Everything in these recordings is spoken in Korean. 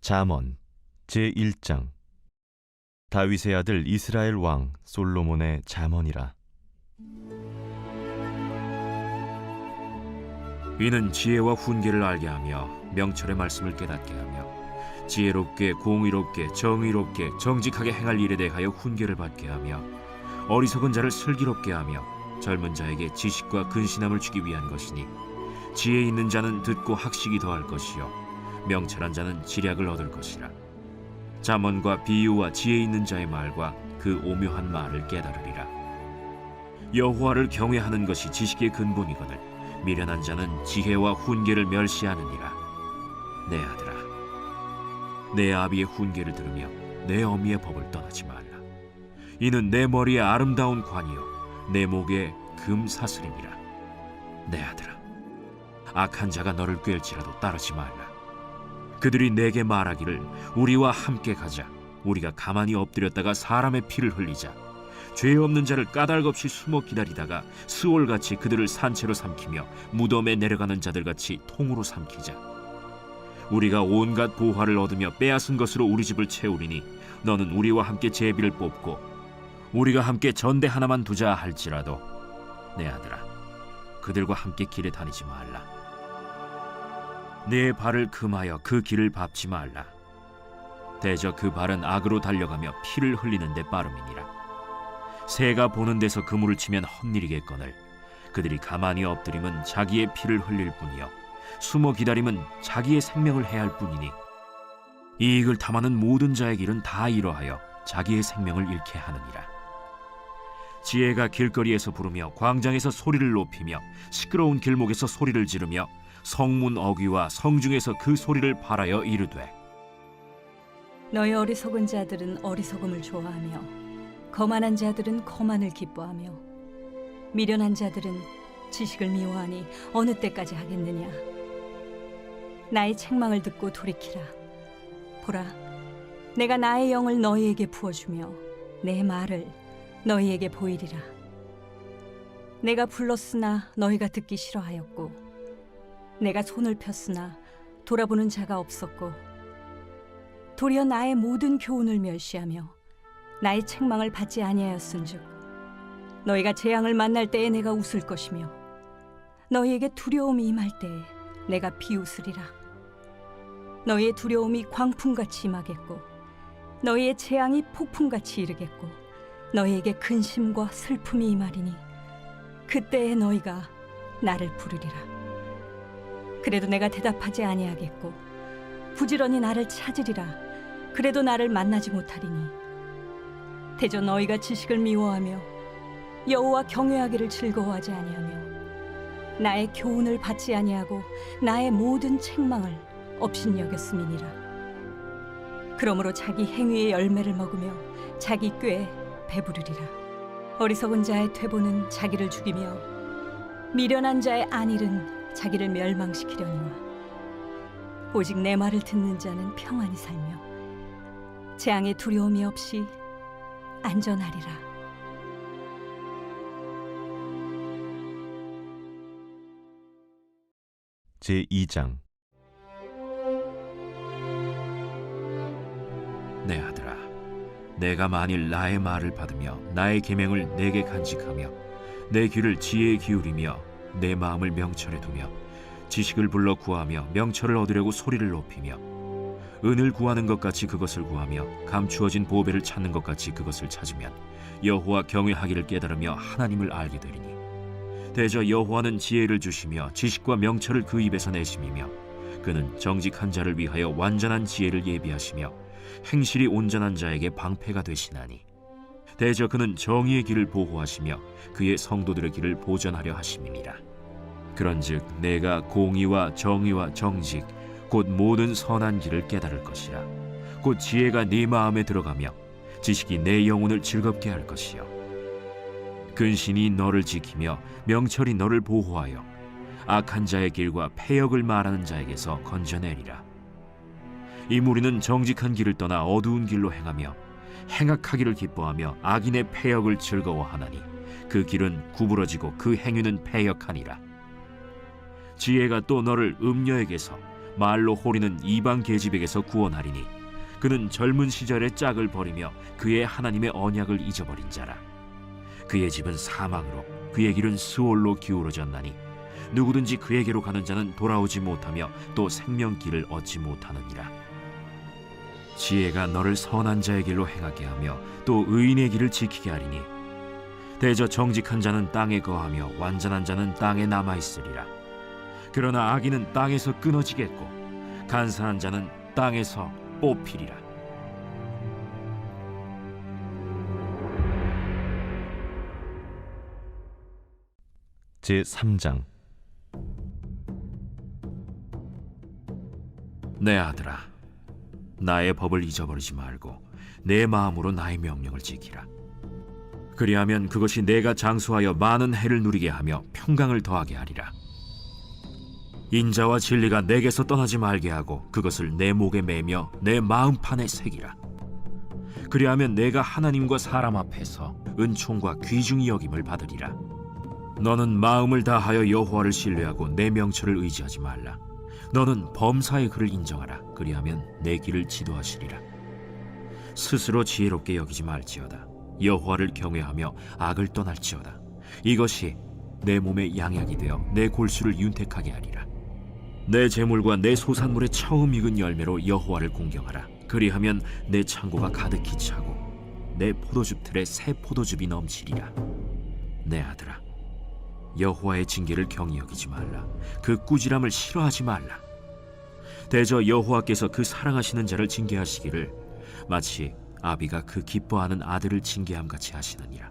잠언 제1장. 다윗의 아들 이스라엘 왕 솔로몬의 잠언이라. 이는 지혜와 훈계를 알게 하며 명철의 말씀을 깨닫게 하며 지혜롭게 공의롭게 정의롭게 정직하게 행할 일에 대하여 훈계를 받게 하며 어리석은 자를 슬기롭게 하며 젊은 자에게 지식과 근신함을 주기 위한 것이니, 지혜 있는 자는 듣고 학식이 더할 것이요 명철한 자는 지략을 얻을 것이라. 잠언과 비유와 지혜 있는 자의 말과 그 오묘한 말을 깨달으리라. 여호와를 경외하는 것이 지식의 근본이거늘 미련한 자는 지혜와 훈계를 멸시하느니라. 내 아들아, 내 아비의 훈계를 들으며 내 어미의 법을 떠나지 말라. 이는 내 머리에 아름다운 관이요 내 목에 금사슬이니라. 내 아들아, 악한 자가 너를 꿰을지라도 따르지 말라. 그들이 내게 말하기를 우리와 함께 가자. 우리가 가만히 엎드렸다가 사람의 피를 흘리자. 죄 없는 자를 까닭없이 숨어 기다리다가 스올같이 그들을 산채로 삼키며 무덤에 내려가는 자들같이 통으로 삼키자. 우리가 온갖 보화를 얻으며 빼앗은 것으로 우리 집을 채우리니 너는 우리와 함께 제비를 뽑고 우리가 함께 전대 하나만 두자 할지라도 내 아들아, 그들과 함께 길에 다니지 말라. 네 발을 금하여 그 길을 밟지 말라. 대저 그 발은 악으로 달려가며 피를 흘리는 데 빠름이니라. 새가 보는 데서 그물을 치면 헛일이겠거늘 그들이 가만히 엎드림은 자기의 피를 흘릴 뿐이요 숨어 기다림은 자기의 생명을 해할 뿐이니, 이익을 탐하는 모든 자의 길은 다 이러하여 자기의 생명을 잃게 하느니라. 지혜가 길거리에서 부르며 광장에서 소리를 높이며 시끄러운 길목에서 소리를 지르며 성문 어귀와 성중에서 그 소리를 발하여 이르되, 너희 어리석은 자들은 어리석음을 좋아하며 거만한 자들은 거만을 기뻐하며 미련한 자들은 지식을 미워하니 어느 때까지 하겠느냐. 나의 책망을 듣고 돌이키라. 보라, 내가 나의 영을 너희에게 부어주며 내 말을 너희에게 보이리라. 내가 불렀으나 너희가 듣기 싫어하였고 내가 손을 폈으나 돌아보는 자가 없었고, 도리어 나의 모든 교훈을 멸시하며 나의 책망을 받지 아니하였은즉 너희가 재앙을 만날 때에 내가 웃을 것이며 너희에게 두려움이 임할 때에 내가 비웃으리라. 너희의 두려움이 광풍같이 임하겠고 너희의 재앙이 폭풍같이 이르겠고 너희에게 근심과 슬픔이 임하리니 그때에 너희가 나를 부르리라. 그래도 내가 대답하지 아니하겠고 부지런히 나를 찾으리라. 그래도 나를 만나지 못하리니 대저 너희가 지식을 미워하며 여호와 경외하기를 즐거워하지 아니하며 나의 교훈을 받지 아니하고 나의 모든 책망을 업신여겼음이니라. 그러므로 자기 행위의 열매를 먹으며 자기 꾀에 배부르리라. 어리석은 자의 퇴보는 자기를 죽이며 미련한 자의 안일은 자기를 멸망시키려니와 오직 내 말을 듣는 자는 평안히 살며 재앙의 두려움이 없이 안전하리라. 제2장. 내 아들아, 내가 만일 나의 말을 받으며 나의 계명을 내게 간직하며 내 귀를 지혜에 기울이며 내 마음을 명철에 두며 지식을 불러 구하며 명철을 얻으려고 소리를 높이며 은을 구하는 것 같이 그것을 구하며 감추어진 보배를 찾는 것 같이 그것을 찾으면 여호와 경외하기를 깨달으며 하나님을 알게 되리니, 대저 여호와는 지혜를 주시며 지식과 명철을 그 입에서 내심이며 그는 정직한 자를 위하여 완전한 지혜를 예비하시며 행실이 온전한 자에게 방패가 되시나니, 대저 그는 정의의 길을 보호하시며 그의 성도들의 길을 보전하려 하심이니라. 그런즉 내가 공의와 정의와 정직 곧 모든 선한 길을 깨달을 것이라. 곧 지혜가 네 마음에 들어가며 지식이 내 영혼을 즐겁게 할 것이요 근신이 너를 지키며 명철이 너를 보호하여 악한 자의 길과 패역을 말하는 자에게서 건져내리라. 이 무리는 정직한 길을 떠나 어두운 길로 행하며 행악하기를 기뻐하며 악인의 패역을 즐거워하나니 그 길은 구부러지고 그 행위는 패역하니라. 지혜가 또 너를 음녀에게서 말로 호리는 이방 계집에게서 구원하리니 그는 젊은 시절의 짝을 버리며 그의 하나님의 언약을 잊어버린 자라. 그의 집은 사망으로 그의 길은 스올로 기울어졌나니 누구든지 그에게로 가는 자는 돌아오지 못하며 또 생명길을 얻지 못하느니라. 지혜가 너를 선한 자의 길로 행하게 하며 또 의인의 길을 지키게 하리니 대저 정직한 자는 땅에 거하며 완전한 자는 땅에 남아있으리라. 그러나 악인은 땅에서 끊어지겠고 간사한 자는 땅에서 뽑히리라. 제3장. 내 아들아, 나의 법을 잊어버리지 말고 내 마음으로 나의 명령을 지키라. 그리하면 그것이 내가 장수하여 많은 해를 누리게 하며 평강을 더하게 하리라. 인자와 진리가 내게서 떠나지 말게 하고 그것을 내 목에 매며 내 마음판에 새기라. 그리하면 내가 하나님과 사람 앞에서 은총과 귀중히 여김을 받으리라. 너는 마음을 다하여 여호와를 신뢰하고 내 명철을 의지하지 말라. 너는 범사의 그를 인정하라. 그리하면 내 길을 지도하시리라. 스스로 지혜롭게 여기지 말지어다. 여호와를 경외하며 악을 떠날지어다. 이것이 내 몸의 양약이 되어 내 골수를 윤택하게 하리라. 내 재물과 내 소산물의 처음 익은 열매로 여호와를 공경하라. 그리하면 내 창고가 가득히 차고 내 포도즙 틀에 새 포도즙이 넘치리라. 내 아들아, 여호와의 징계를 경히 여기지 말라. 그 꾸지람을 싫어하지 말라. 대저 여호와께서 그 사랑하시는 자를 징계하시기를 마치 아비가 그 기뻐하는 아들을 징계함 같이 하시느니라.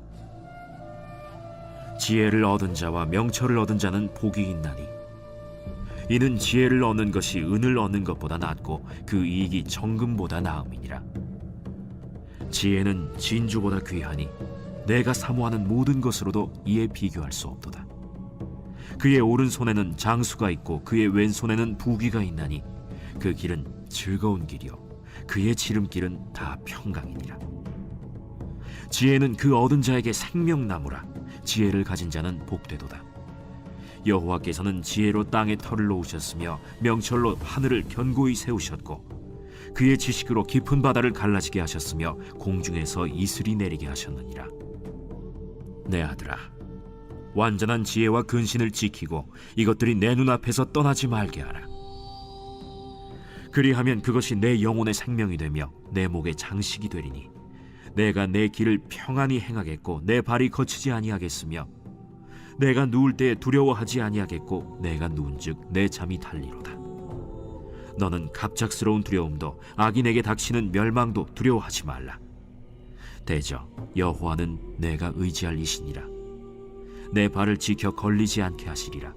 지혜를 얻은 자와 명철을 얻은 자는 복이 있나니 이는 지혜를 얻는 것이 은을 얻는 것보다 낫고 그 이익이 정금보다 나음이니라. 지혜는 진주보다 귀하니 내가 사모하는 모든 것으로도 이에 비교할 수 없도다. 그의 오른손에는 장수가 있고 그의 왼손에는 부귀가 있나니 그 길은 즐거운 길이요 그의 지름길은 다 평강이니라. 지혜는 그 얻은 자에게 생명나무라. 지혜를 가진 자는 복되도다. 여호와께서는 지혜로 땅에 털을 놓으셨으며 명철로 하늘을 견고히 세우셨고 그의 지식으로 깊은 바다를 갈라지게 하셨으며 공중에서 이슬이 내리게 하셨느니라. 내 아들아, 완전한 지혜와 근신을 지키고 이것들이 내 눈앞에서 떠나지 말게 하라. 그리하면 그것이 내 영혼의 생명이 되며 내 목의 장식이 되리니 내가 내 길을 평안히 행하겠고 내 발이 거치지 아니하겠으며 내가 누울 때에 두려워하지 아니하겠고 내가 누운즉 내 잠이 달리로다. 너는 갑작스러운 두려움도 악인에게 닥치는 멸망도 두려워하지 말라. 대저 여호와는 내가 의지할 이시니라. 내 발을 지켜 걸리지 않게 하시리라.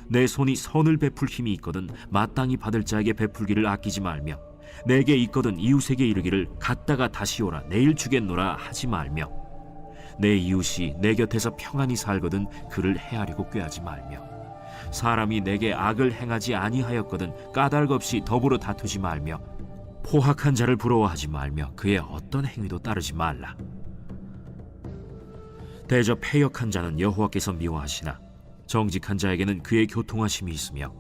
내 손이 선을 베풀 힘이 있거든 마땅히 받을 자에게 베풀기를 아끼지 말며 내게 있거든 이웃에게 이르기를 갔다가 다시 오라 내일 주겠노라 하지 말며 내 이웃이 내 곁에서 평안히 살거든 그를 헤아리고 꾀하지 말며 사람이 내게 악을 행하지 아니하였거든 까닭 없이 더불어 다투지 말며 포학한 자를 부러워하지 말며 그의 어떤 행위도 따르지 말라. 대저 패역한 자는 여호와께서 미워하시나 정직한 자에게는 그의 교통하심이 있으며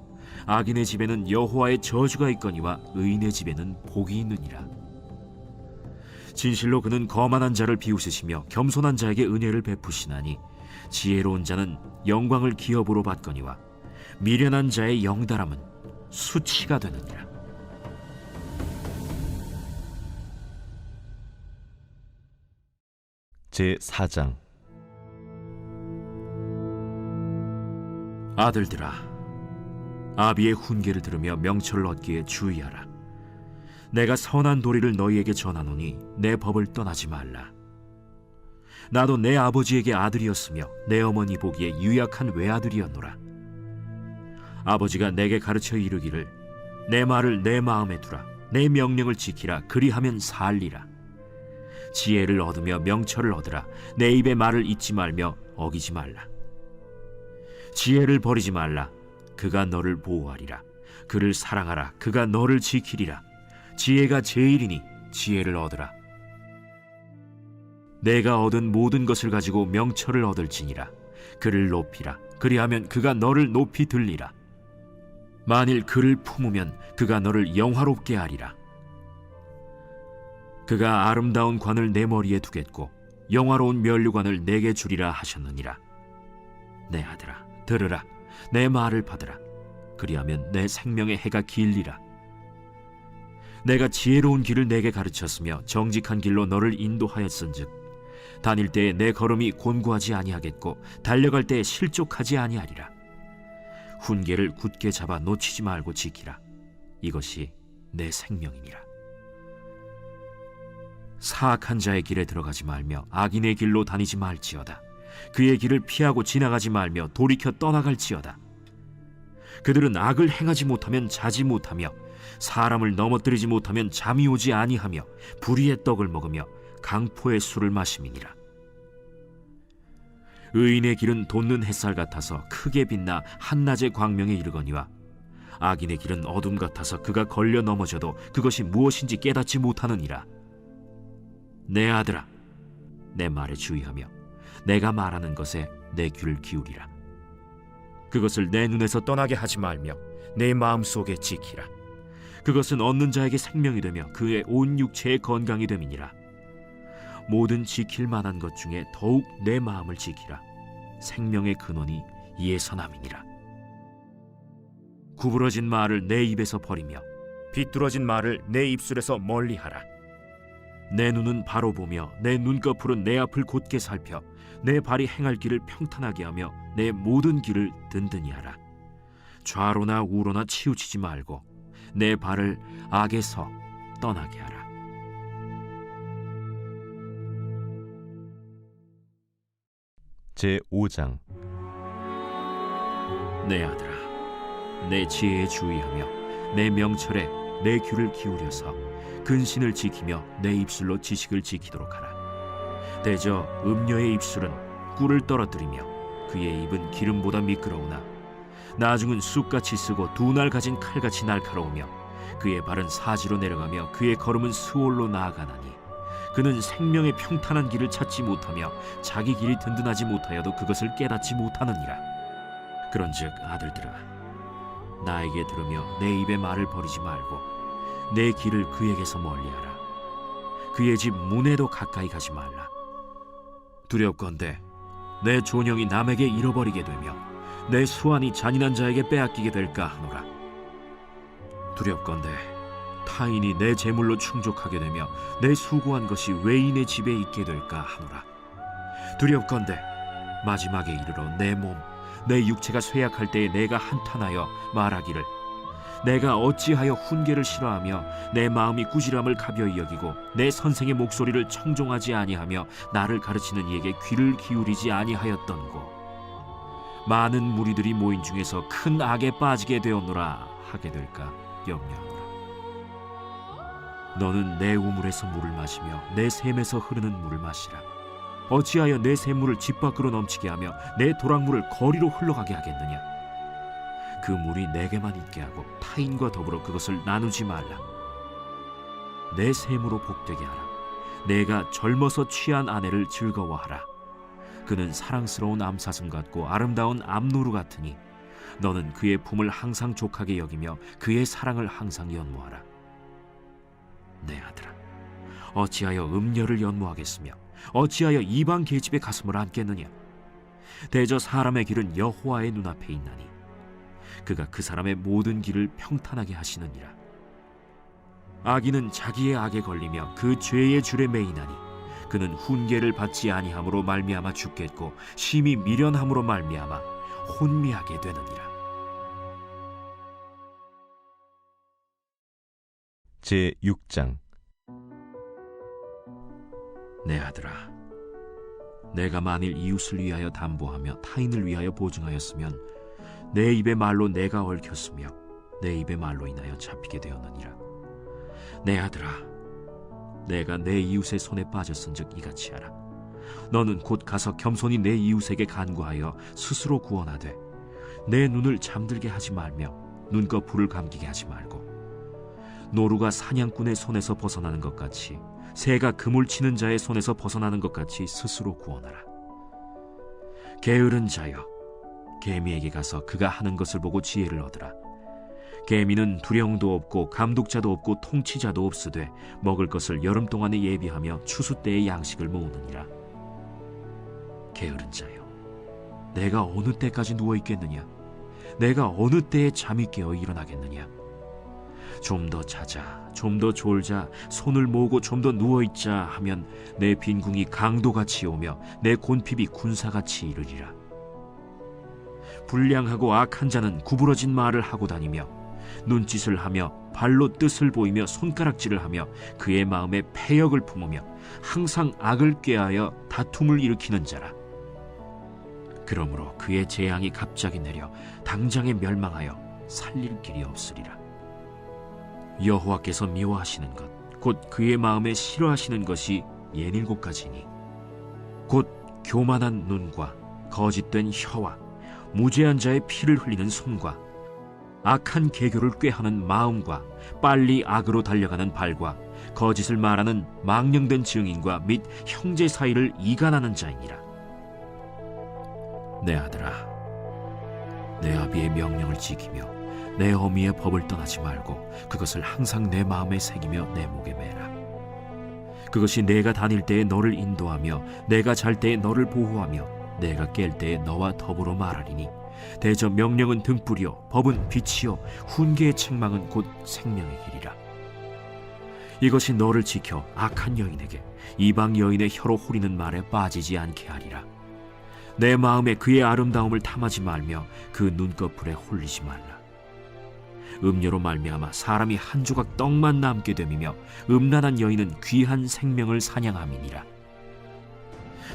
악인의 집에는 여호와의 저주가 있거니와 의인의 집에는 복이 있느니라. 진실로 그는 거만한 자를 비웃으시며 겸손한 자에게 은혜를 베푸시나니 지혜로운 자는 영광을 기업으로 받거니와 미련한 자의 영달함은 수치가 되느니라. 제4장. 아들들아, 아비의 훈계를 들으며 명철을 얻기에 주의하라. 내가 선한 도리를 너희에게 전하노니 내 법을 떠나지 말라. 나도 내 아버지에게 아들이었으며 내 어머니 보기에 유약한 외아들이었노라. 아버지가 내게 가르쳐 이르기를 내 말을 내 마음에 두라. 내 명령을 지키라. 그리하면 살리라. 지혜를 얻으며 명철을 얻으라. 내 입의 말을 잊지 말며 어기지 말라. 지혜를 버리지 말라. 그가 너를 보호하리라. 그를 사랑하라. 그가 너를 지키리라. 지혜가 제일이니 지혜를 얻으라. 내가 얻은 모든 것을 가지고 명철을 얻을지니라. 그를 높이라. 그리하면 그가 너를 높이 들리라. 만일 그를 품으면 그가 너를 영화롭게 하리라. 그가 아름다운 관을 내 머리에 두겠고 영화로운 면류관을 내게 주리라 하셨느니라. 내 아들아, 들으라. 내 말을 받으라. 그리하면 내 생명의 해가 길리라. 내가 지혜로운 길을 내게 가르쳤으며 정직한 길로 너를 인도하였은즉 다닐 때에 내 걸음이 곤고하지 아니하겠고 달려갈 때에 실족하지 아니하리라. 훈계를 굳게 잡아 놓치지 말고 지키라. 이것이 내 생명이니라. 사악한 자의 길에 들어가지 말며 악인의 길로 다니지 말지어다. 그의 길을 피하고 지나가지 말며 돌이켜 떠나갈지어다. 그들은 악을 행하지 못하면 자지 못하며 사람을 넘어뜨리지 못하면 잠이 오지 아니하며 불의의 떡을 먹으며 강포의 술을 마심이니라. 의인의 길은 돋는 햇살 같아서 크게 빛나 한낮의 광명에 이르거니와 악인의 길은 어둠 같아서 그가 걸려 넘어져도 그것이 무엇인지 깨닫지 못하느니라. 내 아들아, 내 말에 주의하며 내가 말하는 것에 내 귀를 기울이라. 그것을 내 눈에서 떠나게 하지 말며 내 마음속에 지키라. 그것은 얻는 자에게 생명이 되며 그의 온 육체의 건강이 됨이니라. 모든 지킬 만한 것 중에 더욱 내 마음을 지키라. 생명의 근원이 이에서 남이니라. 구부러진 말을 내 입에서 버리며 비뚤어진 말을 내 입술에서 멀리하라. 내 눈은 바로 보며 내 눈꺼풀은 내 앞을 곧게 살펴 내 발이 행할 길을 평탄하게 하며 내 모든 길을 든든히 하라. 좌로나 우로나 치우치지 말고 내 발을 악에서 떠나게 하라. 제5장. 내 아들아, 내 지혜에 주의하며 내 명철에 내 귀를 기울여서 근신을 지키며 내 입술로 지식을 지키도록 하라. 대저 음녀의 입술은 꿀을 떨어뜨리며 그의 입은 기름보다 미끄러우나 나중은 쑥같이 쓰고 두 날 가진 칼같이 날카로우며 그의 발은 사지로 내려가며 그의 걸음은 스올로 나아가나니 그는 생명의 평탄한 길을 찾지 못하며 자기 길이 든든하지 못하여도 그것을 깨닫지 못하느니라. 그런즉 아들들아, 나에게 들으며 내 입의 말을 버리지 말고 내 길을 그에게서 멀리하라. 그의 집 문에도 가까이 가지 말라. 두렵건대 내 존영이 남에게 잃어버리게 되며 내 수완이 잔인한 자에게 빼앗기게 될까 하노라. 두렵건대 타인이 내 재물로 충족하게 되며 내 수고한 것이 외인의 집에 있게 될까 하노라. 두렵건대 마지막에 이르러 내 몸, 내 육체가 쇠약할 때에 내가 한탄하여 말하기를 내가 어찌하여 훈계를 싫어하며 내 마음이 꾸지람을 가벼이 여기고 내 선생의 목소리를 청종하지 아니하며 나를 가르치는 이에게 귀를 기울이지 아니하였던고. 많은 무리들이 모인 중에서 큰 악에 빠지게 되었노라 하게 될까 염려하노라. 너는 내 우물에서 물을 마시며 내 샘에서 흐르는 물을 마시라. 어찌하여 내 샘물을 집 밖으로 넘치게 하며 내 도랑물을 거리로 흘러가게 하겠느냐. 그 물이 내게만 있게 하고 타인과 더불어 그것을 나누지 말라. 내 샘으로 복되게 하라. 내가 젊어서 취한 아내를 즐거워하라. 그는 사랑스러운 암사슴 같고 아름다운 암노루 같으니 너는 그의 품을 항상 족하게 여기며 그의 사랑을 항상 연모하라. 내 아들아, 어찌하여 음녀를 연모하겠으며 어찌하여 이방 계집의 가슴을 안겠느냐. 대저 사람의 길은 여호와의 눈앞에 있나니 그가 그 사람의 모든 길을 평탄하게 하시느니라. 악인은 자기의 악에 걸리며 그 죄의 줄에 매이나니 그는 훈계를 받지 아니함으로 말미암아 죽겠고 심히 미련함으로 말미암아 혼미하게 되느니라. 제6장. 내 아들아, 내가 만일 이웃을 위하여 담보하며 타인을 위하여 보증하였으면 내 입의 말로 내가 얽혔으며 내 입의 말로 인하여 잡히게 되었느니라. 내 아들아, 내가 내 이웃의 손에 빠졌은즉 이같이 하라. 너는 곧 가서 겸손히 내 이웃에게 간구하여 스스로 구원하되 내 눈을 잠들게 하지 말며 눈꺼풀을 감기게 하지 말고 노루가 사냥꾼의 손에서 벗어나는 것 같이 새가 그물 치는 자의 손에서 벗어나는 것 같이 스스로 구원하라. 게으른 자여, 개미에게 가서 그가 하는 것을 보고 지혜를 얻으라. 계미는 두령도 없고 감독자도 없고 통치자도 없으되 먹을 것을 여름 동안에 예비하며 추수 때의 양식을 모으느니라. 게으른 자여, 내가 어느 때까지 누워 있겠느냐? 내가 어느 때에 잠이 깨어 일어나겠느냐? 좀 더 자자, 좀 더 졸자, 손을 모으고 좀 더 누워있자 하면 내 빈궁이 강도같이 오며 내 곤핍이 군사같이 이르리라. 불량하고 악한 자는 구부러진 말을 하고 다니며 눈짓을 하며 발로 뜻을 보이며 손가락질을 하며 그의 마음에 패역을 품으며 항상 악을 꾀하여 다툼을 일으키는 자라. 그러므로 그의 재앙이 갑자기 내려 당장에 멸망하여 살릴 길이 없으리라. 여호와께서 미워하시는 것, 곧 그의 마음에 싫어하시는 것이 67가지니 곧 교만한 눈과 거짓된 혀와 무죄한 자의 피를 흘리는 손과 악한 계교를 꾀하는 마음과 빨리 악으로 달려가는 발과 거짓을 말하는 망령된 증인과 및 형제 사이를 이간하는 자이니라. 내 아들아, 내 아비의 명령을 지키며 내 어미의 법을 떠나지 말고 그것을 항상 내 마음에 새기며 내 목에 매라. 그것이 내가 다닐 때에 너를 인도하며 내가 잘 때에 너를 보호하며 내가 깰 때에 너와 더불어 말하리니 대저 명령은 등불이요 법은 빛이요 훈계의 책망은 곧 생명의 길이라. 이것이 너를 지켜 악한 여인에게 이방 여인의 혀로 후리는 말에 빠지지 않게 하리라. 내 마음에 그의 아름다움을 탐하지 말며 그 눈꺼풀에 홀리지 말라. 음료로 말미암아 사람이 한 조각 떡만 남게 됨이며 음란한 여인은 귀한 생명을 사냥함이니라.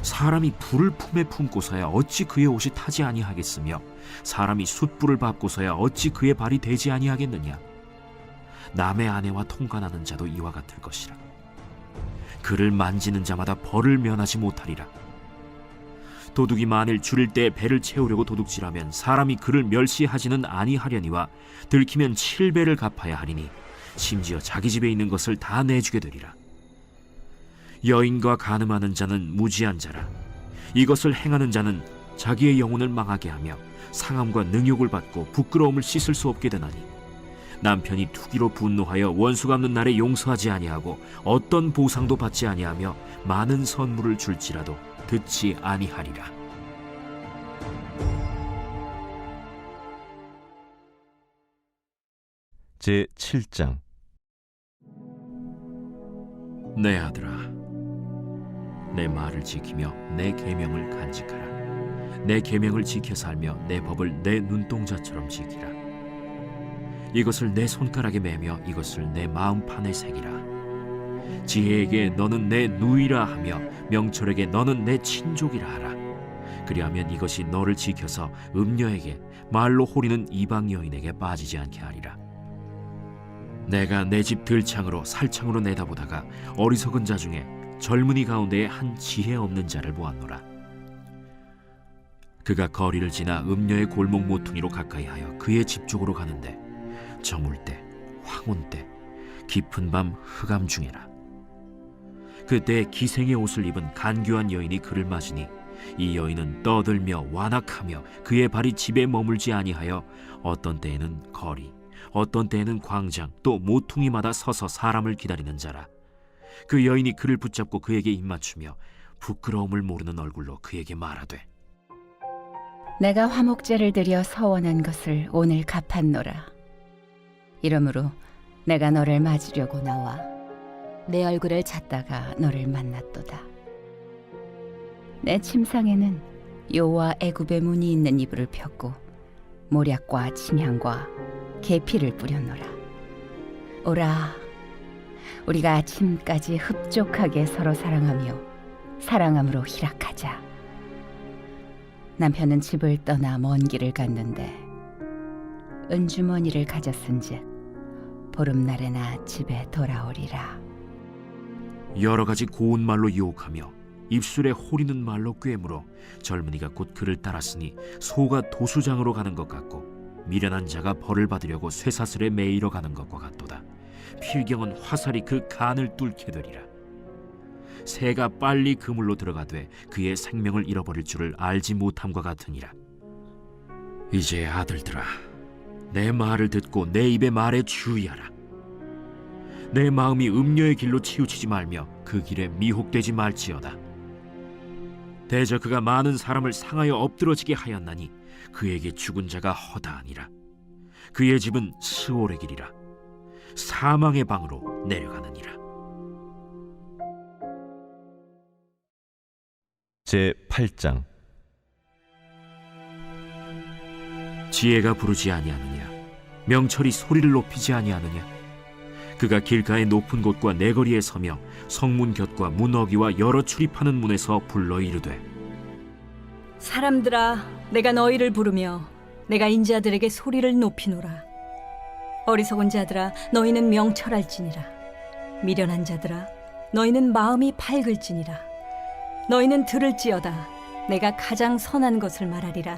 사람이 불을 품에 품고서야 어찌 그의 옷이 타지 아니하겠으며 사람이 숯불을 밟고서야 어찌 그의 발이 되지 아니하겠느냐. 남의 아내와 통관하는 자도 이와 같을 것이라. 그를 만지는 자마다 벌을 면하지 못하리라. 도둑이 만일 줄일 때 배를 채우려고 도둑질하면 사람이 그를 멸시하지는 아니하려니와 들키면 7배를 갚아야 하리니 심지어 자기 집에 있는 것을 다 내주게 되리라. 여인과 간음하는 자는 무지한 자라. 이것을 행하는 자는 자기의 영혼을 망하게 하며 상함과 능욕을 받고 부끄러움을 씻을 수 없게 되나니 남편이 투기로 분노하여 원수 갚는 날에 용서하지 아니하고 어떤 보상도 받지 아니하며 많은 선물을 줄지라도 듣지 아니하리라. 제7장. 내 아들아, 내 말을 지키며 내 계명을 간직하라. 내 계명을 지켜 살며 내 법을 내 눈동자처럼 지키라. 이것을 내 손가락에 매며 이것을 내 마음판에 새기라. 지혜에게 너는 내 누이라 하며 명철에게 너는 내 친족이라 하라. 그리하면 이것이 너를 지켜서 음녀에게 말로 호리는 이방 여인에게 빠지지 않게 하리라. 내가 내 집 들창으로 살창으로 내다보다가 어리석은 자 중에 젊은이 가운데에 한 지혜 없는 자를 보았노라. 그가 거리를 지나 음녀의 골목 모퉁이로 가까이하여 그의 집 쪽으로 가는데 저물 때, 황혼 때, 깊은 밤 흑암 중에라. 그때 기생의 옷을 입은 간교한 여인이 그를 맞으니 이 여인은 떠들며 완악하며 그의 발이 집에 머물지 아니하여 어떤 때에는 거리, 어떤 때에는 광장, 또 모퉁이마다 서서 사람을 기다리는 자라. 그 여인이 그를 붙잡고 그에게 입맞추며 부끄러움을 모르는 얼굴로 그에게 말하되, 내가 화목제를 드려 서원한 것을 오늘 갚았노라. 이러므로 내가 너를 맞으려고 나와 내 얼굴을 찾다가 너를 만났도다. 내 침상에는 요와 애굽의 문이 있는 이불을 폈고 모략과 침향과 계피를 뿌렸노라. 오라, 우리가 아침까지 흡족하게 서로 사랑하며 사랑함으로 희락하자. 남편은 집을 떠나 먼 길을 갔는데 은주머니를 가졌은즉 보름날에나 집에 돌아오리라. 여러 가지 고운 말로 유혹하며 입술에 호리는 말로 꿰물어 젊은이가 곧 그를 따랐으니 소가 도수장으로 가는 것 같고 미련한 자가 벌을 받으려고 쇠사슬에 매이러 가는 것과 같도다. 필경은 화살이 그 간을 뚫게 되리라. 새가 빨리 그물로 들어가되 그의 생명을 잃어버릴 줄을 알지 못함과 같으니라. 이제 아들들아, 내 말을 듣고 내 입의 말에 주의하라. 내 마음이 음녀의 길로 치우치지 말며 그 길에 미혹되지 말지어다. 대저 그가 많은 사람을 상하여 엎드러지게 하였나니 그에게 죽은 자가 허다하니라. 그의 집은 스올의 길이라. 사망의 방으로 내려가느니라. 제8장. 지혜가 부르지 아니하느냐? 명철이 소리를 높이지 아니하느냐? 그가 길가의 높은 곳과 내거리에 서며 성문 곁과 문어기와 여러 출입하는 문에서 불러 이르되, 사람들아, 내가 너희를 부르며 내가 인자들에게 소리를 높이노라. 어리석은 자들아, 너희는 명철할지니라. 미련한 자들아, 너희는 마음이 밝을지니라. 너희는 들을지어다. 내가 가장 선한 것을 말하리라.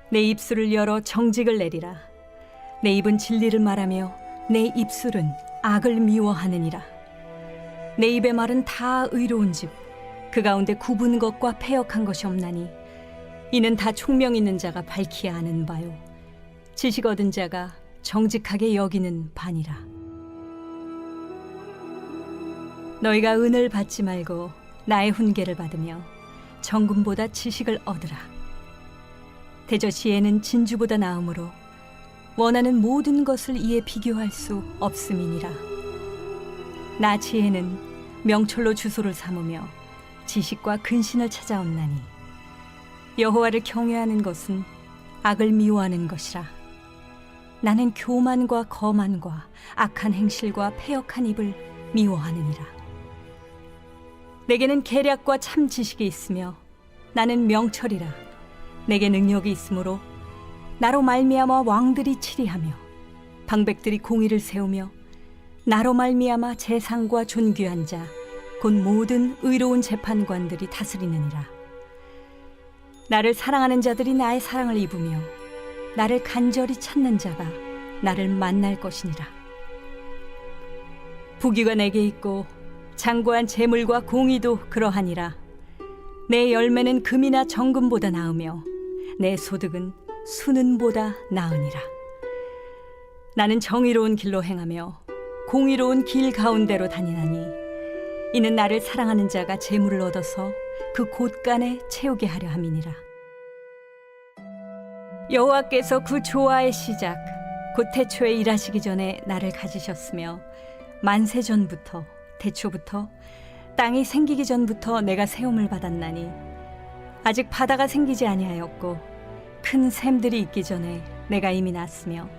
내 입술을 열어 정직을 내리라. 내 입은 진리를 말하며 내 입술은 악을 미워하느니라. 내 입의 말은 다 의로운즉 그 가운데 굽은 것과 패역한 것이 없나니 이는 다 총명 있는 자가 밝히 아는 바요 지식 얻은 자가 정직하게 여기는 바니라. 너희가 은을 받지 말고 나의 훈계를 받으며 정금보다 지식을 얻으라. 대저 지혜는 진주보다 나음으로 원하는 모든 것을 이에 비교할 수 없음이니라. 나 지혜는 명철로 주소를 삼으며 지식과 근신을 찾아온나니 여호와를 경외하는 것은 악을 미워하는 것이라. 나는 교만과 거만과 악한 행실과 패역한 입을 미워하느니라. 내게는 계략과 참 지식이 있으며 나는 명철이라. 내게 능력이 있으므로 나로 말미암아 왕들이 치리하며 방백들이 공의를 세우며 나로 말미암아 재상과 존귀한 자 곧 모든 의로운 재판관들이 다스리느니라. 나를 사랑하는 자들이 나의 사랑을 입으며 나를 간절히 찾는 자가 나를 만날 것이니라. 부귀가 내게 있고 장구한 재물과 공의도 그러하니라. 내 열매는 금이나 정금보다 나으며 내 소득은 수는보다 나으니라. 나는 정의로운 길로 행하며 공의로운 길 가운데로 다니나니 이는 나를 사랑하는 자가 재물을 얻어서 그 곳간에 채우게 하려 함이니라. 여호와께서 그 조화의 시작 곧 태초에 일하시기 전에 나를 가지셨으며 만세 전부터 태초부터 땅이 생기기 전부터 내가 세움을 받았나니 아직 바다가 생기지 아니하였고 큰 샘들이 있기 전에 내가 이미 났으며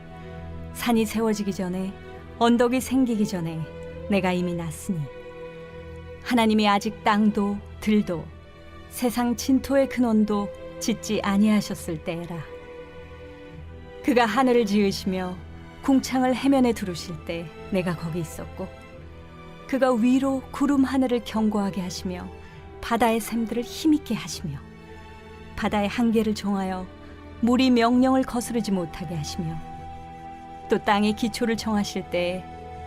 산이 세워지기 전에 언덕이 생기기 전에 내가 이미 났으니 하나님이 아직 땅도 들도 세상 진토의 근원도 짓지 아니하셨을 때라. 그가 하늘을 지으시며 궁창을 해면에 두르실 때 내가 거기 있었고 그가 위로 구름 하늘을 견고하게 하시며 바다의 샘들을 힘있게 하시며 바다의 한계를 정하여 물이 명령을 거스르지 못하게 하시며 또 땅의 기초를 정하실 때에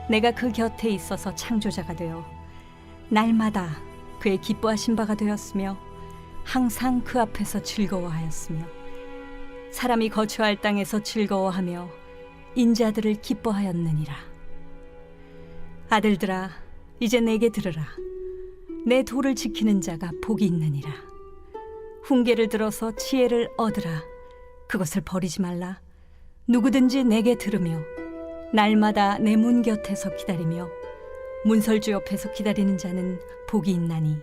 내가 그 곁에 있어서 창조자가 되어 날마다 그의 기뻐하신 바가 되었으며 항상 그 앞에서 즐거워하였으며 사람이 거처할 땅에서 즐거워하며 인자들을 기뻐하였느니라. 아들들아, 이제 내게 들으라. 내 도를 지키는 자가 복이 있느니라. 훈계를 들어서 지혜를 얻으라. 그것을 버리지 말라. 누구든지 내게 들으며 날마다 내 문 곁에서 기다리며 문설주 옆에서 기다리는 자는 복이 있나니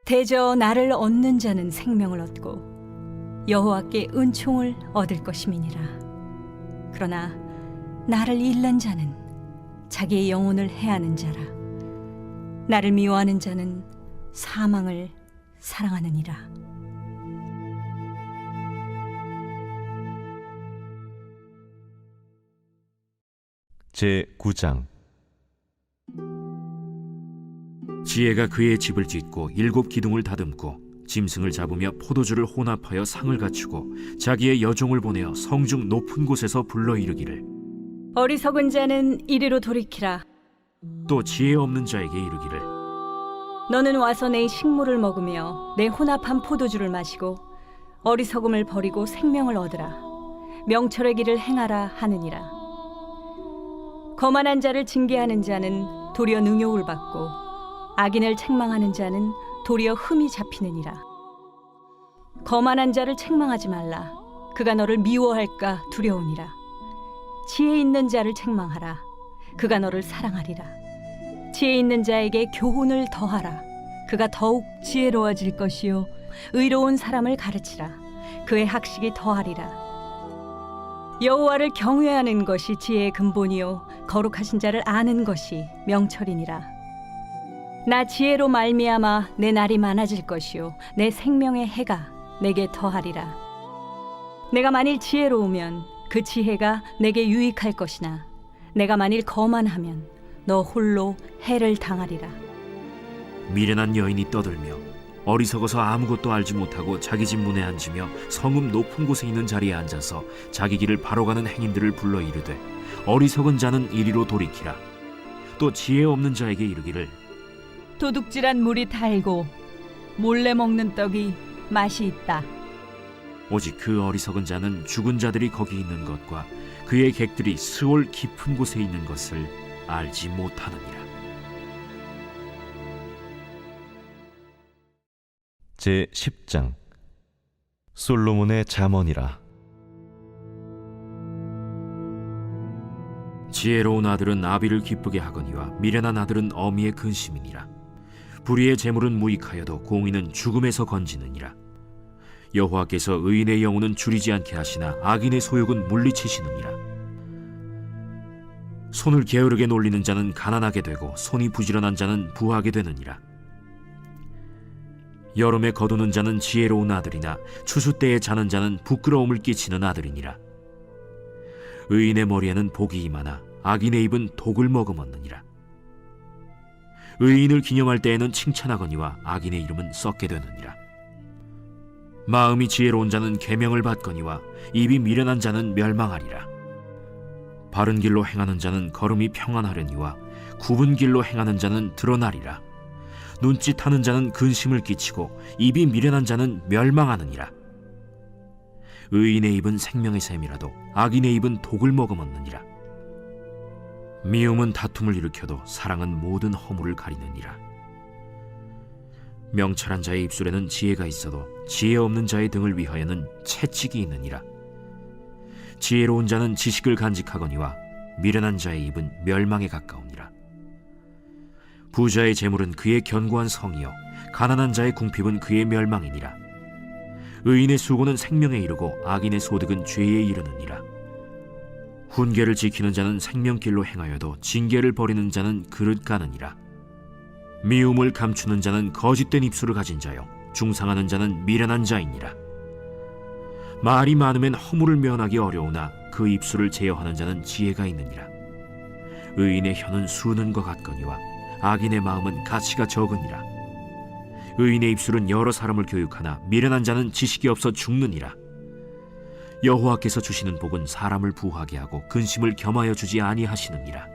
대저 나를 얻는 자는 생명을 얻고 여호와께 은총을 얻을 것임이니라. 그러나 나를 잃는 자는 자기의 영혼을 해하는 자라. 나를 미워하는 자는 사망을 사랑하느니라. 제9장. 지혜가 그의 집을 짓고 7 기둥을 다듬고 짐승을 잡으며 포도주를 혼합하여 상을 갖추고 자기의 여종을 보내어 성중 높은 곳에서 불러 이르기를 어리석은 자는 이리로 돌이키라. 또 지혜 없는 자에게 이르기를 너는 와서 내 식물을 먹으며 내 혼합한 포도주를 마시고 어리석음을 버리고 생명을 얻으라. 명철의 길을 행하라 하느니라. 거만한 자를 징계하는 자는 도리어 능욕을 받고 악인을 책망하는 자는 도리어 흠이 잡히느니라. 거만한 자를 책망하지 말라. 그가 너를 미워할까 두려우니라. 지혜 있는 자를 책망하라. 그가 너를 사랑하리라. 지혜 있는 자에게 교훈을 더하라. 그가 더욱 지혜로워질 것이요 의로운 사람을 가르치라. 그의 학식이 더하리라. 여호와를 경외하는 것이 지혜의 근본이요 거룩하신 자를 아는 것이 명철이니라. 나 지혜로 말미암아 내 날이 많아질 것이요 내 생명의 해가 내게 더하리라. 내가 만일 지혜로우면 그 지혜가 내게 유익할 것이나 내가 만일 거만하면 너 홀로 해를 당하리라. 미련한 여인이 떠들며 어리석어서 아무것도 알지 못하고 자기 집 문에 앉으며 성읍 높은 곳에 있는 자리에 앉아서 자기 길을 바로 가는 행인들을 불러 이르되 어리석은 자는 이리로 돌이키라. 또 지혜 없는 자에게 이르기를 도둑질한 물이 달고 몰래 먹는 떡이 맛이 있다. 오직 그 어리석은 자는 죽은 자들이 거기 있는 것과 그의 객들이 스올 깊은 곳에 있는 것을 알지 못하느니라. 제 10장 솔로몬의 잠언이라. 지혜로운 아들은 아비를 기쁘게 하거니와 미련한 아들은 어미의 근심이니라. 불의의 재물은 무익하여도 공의는 죽음에서 건지느니라. 여호와께서 의인의 영혼은 줄이지 않게 하시나 악인의 소욕은 물리치시느니라. 손을 게으르게 놀리는 자는 가난하게 되고 손이 부지런한 자는 부하게 되느니라. 여름에 거두는 자는 지혜로운 아들이나 추수 때에 자는 자는 부끄러움을 끼치는 아들이니라. 의인의 머리에는 복이 임하나 악인의 입은 독을 머금었느니라. 의인을 기념할 때에는 칭찬하거니와 악인의 이름은 썩게 되느니라. 마음이 지혜로운 자는 계명을 받거니와 입이 미련한 자는 멸망하리라. 바른 길로 행하는 자는 걸음이 평안하려니와 굽은 길로 행하는 자는 드러나리라. 눈짓하는 자는 근심을 끼치고 입이 미련한 자는 멸망하느니라. 의인의 입은 생명의 샘이라도 악인의 입은 독을 머금었느니라. 미움은 다툼을 일으켜도 사랑은 모든 허물을 가리느니라. 명철한 자의 입술에는 지혜가 있어도 지혜 없는 자의 등을 위하여는 채찍이 있느니라. 지혜로운 자는 지식을 간직하거니와 미련한 자의 입은 멸망에 가까우니라. 부자의 재물은 그의 견고한 성이요 가난한 자의 궁핍은 그의 멸망이니라. 의인의 수고는 생명에 이르고 악인의 소득은 죄에 이르느니라. 훈계를 지키는 자는 생명길로 행하여도 징계를 버리는 자는 그릇 가느니라. 미움을 감추는 자는 거짓된 입술을 가진 자요 중상하는 자는 미련한 자이니라. 말이 많으면 허물을 면하기 어려우나 그 입술을 제어하는 자는 지혜가 있느니라. 의인의 혀는 수는과 같거니와 악인의 마음은 가치가 적으니라. 의인의 입술은 여러 사람을 교육하나 미련한 자는 지식이 없어 죽느니라. 여호와께서 주시는 복은 사람을 부하게 하고 근심을 겸하여 주지 아니하시느니라.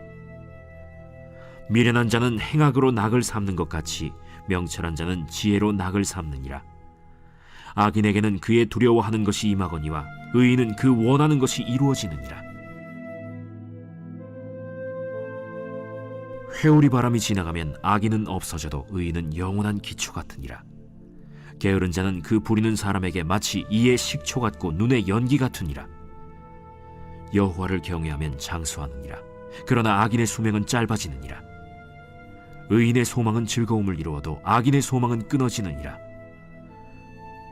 미련한 자는 행악으로 낙을 삼는 것 같이 명철한 자는 지혜로 낙을 삼느니라. 악인에게는 그의 두려워하는 것이 임하거니와 의인은 그 원하는 것이 이루어지느니라. 회오리 바람이 지나가면 악인은 없어져도 의인은 영원한 기초 같으니라. 게으른 자는 그 부리는 사람에게 마치 이의 식초 같고 눈의 연기 같으니라. 여호와를 경외하면 장수하느니라. 그러나 악인의 수명은 짧아지느니라. 의인의 소망은 즐거움을 이루어도 악인의 소망은 끊어지느니라.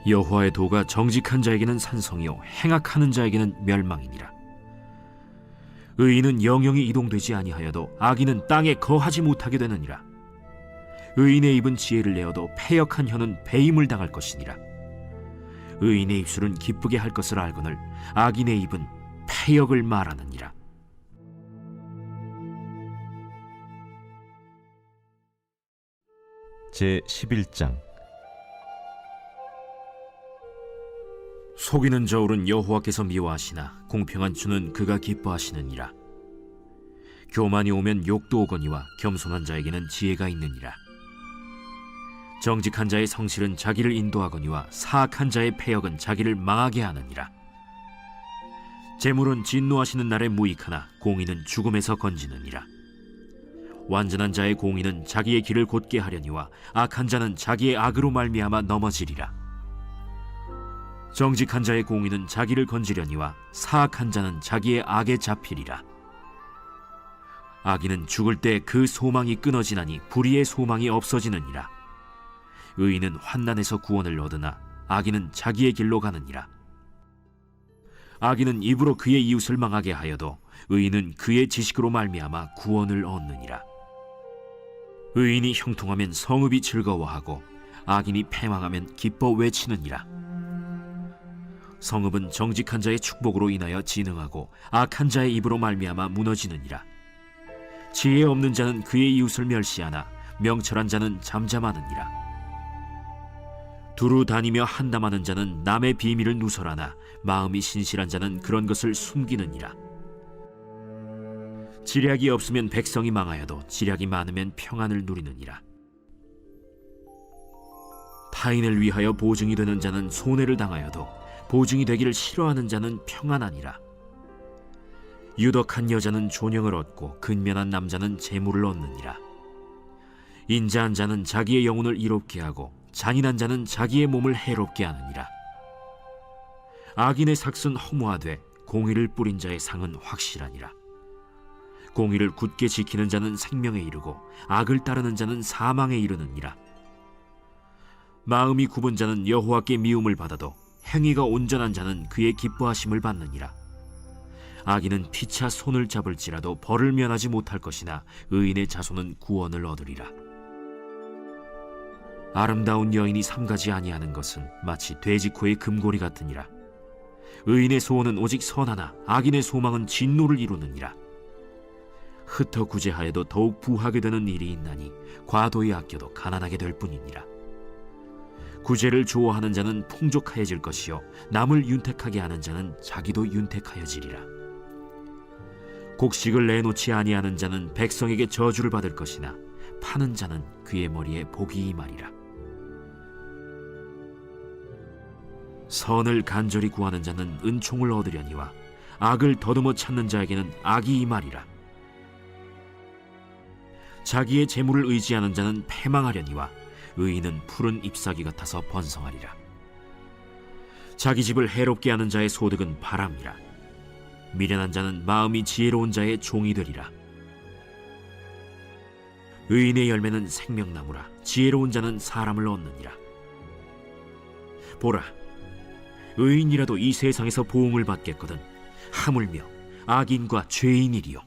여호와의 도가 정직한 자에게는 산성이요 행악하는 자에게는 멸망이니라. 의인은 영영이 이동되지 아니하여도 악인은 땅에 거하지 못하게 되느니라. 의인의 입은 지혜를 내어도 패역한 혀는 배임을 당할 것이니라. 의인의 입술은 기쁘게 할 것을 알거늘 악인의 입은 패역을 말하느니라. 제 11장 속이는 저울은 여호와께서 미워하시나 공평한 주는 그가 기뻐하시느니라. 교만이 오면 욕도 오거니와 겸손한 자에게는 지혜가 있느니라. 정직한 자의 성실은 자기를 인도하거니와 사악한 자의 패역은 자기를 망하게 하느니라. 재물은 진노하시는 날에 무익하나 공의는 죽음에서 건지느니라. 완전한 자의 공의는 자기의 길을 곧게 하려니와 악한 자는 자기의 악으로 말미암아 넘어지리라. 정직한 자의 공의는 자기를 건지려니와 사악한 자는 자기의 악에 잡히리라. 악인은 죽을 때 그 소망이 끊어지나니 불의의 소망이 없어지느니라. 의인은 환난에서 구원을 얻으나 악인은 자기의 길로 가느니라. 악인은 입으로 그의 이웃을 망하게 하여도 의인은 그의 지식으로 말미암아 구원을 얻느니라. 의인이 형통하면 성읍이 즐거워하고 악인이 패망하면 기뻐 외치느니라. 성읍은 정직한 자의 축복으로 인하여 진흥하고 악한 자의 입으로 말미암아 무너지느니라. 지혜 없는 자는 그의 이웃을 멸시하나 명철한 자는 잠잠하느니라. 두루 다니며 한담하는 자는 남의 비밀을 누설하나 마음이 신실한 자는 그런 것을 숨기느니라. 지략이 없으면 백성이 망하여도 지략이 많으면 평안을 누리느니라. 타인을 위하여 보증이 되는 자는 손해를 당하여도 보증이 되기를 싫어하는 자는 평안하니라. 유덕한 여자는 존영을 얻고 근면한 남자는 재물을 얻느니라. 인자한 자는 자기의 영혼을 이롭게 하고 잔인한 자는 자기의 몸을 해롭게 하느니라. 악인의 삭은 허무하되 공의를 뿌린 자의 상은 확실하니라. 공의를 굳게 지키는 자는 생명에 이르고 악을 따르는 자는 사망에 이르느니라. 마음이 굽은 자는 여호와께 미움을 받아도 행위가 온전한 자는 그의 기뻐하심을 받느니라. 악인은 피차 손을 잡을지라도 벌을 면하지 못할 것이나 의인의 자손은 구원을 얻으리라. 아름다운 여인이 삼가지 아니하는 것은 마치 돼지코의 금고리 같으니라. 의인의 소원은 오직 선하나 악인의 소망은 진노를 이루느니라. 흩어 구제하여도 더욱 부하게 되는 일이 있나니 과도히 아껴도 가난하게 될 뿐이니라. 구제를 좋아하는 자는 풍족하여질 것이요 남을 윤택하게 하는 자는 자기도 윤택하여지리라. 곡식을 내놓지 아니하는 자는 백성에게 저주를 받을 것이나 파는 자는 그의 머리에 복이 임하리라. 선을 간절히 구하는 자는 은총을 얻으려니와 악을 더듬어 찾는 자에게는 악이 임하리라. 자기의 재물을 의지하는 자는 패망하려니와 의인은 푸른 잎사귀 같아서 번성하리라. 자기 집을 해롭게 하는 자의 소득은 바람이라. 미련한 자는 마음이 지혜로운 자의 종이 되리라. 의인의 열매는 생명나무라. 지혜로운 자는 사람을 얻느니라. 보라, 의인이라도 이 세상에서 보응을 받겠거든 하물며 악인과 죄인이리요.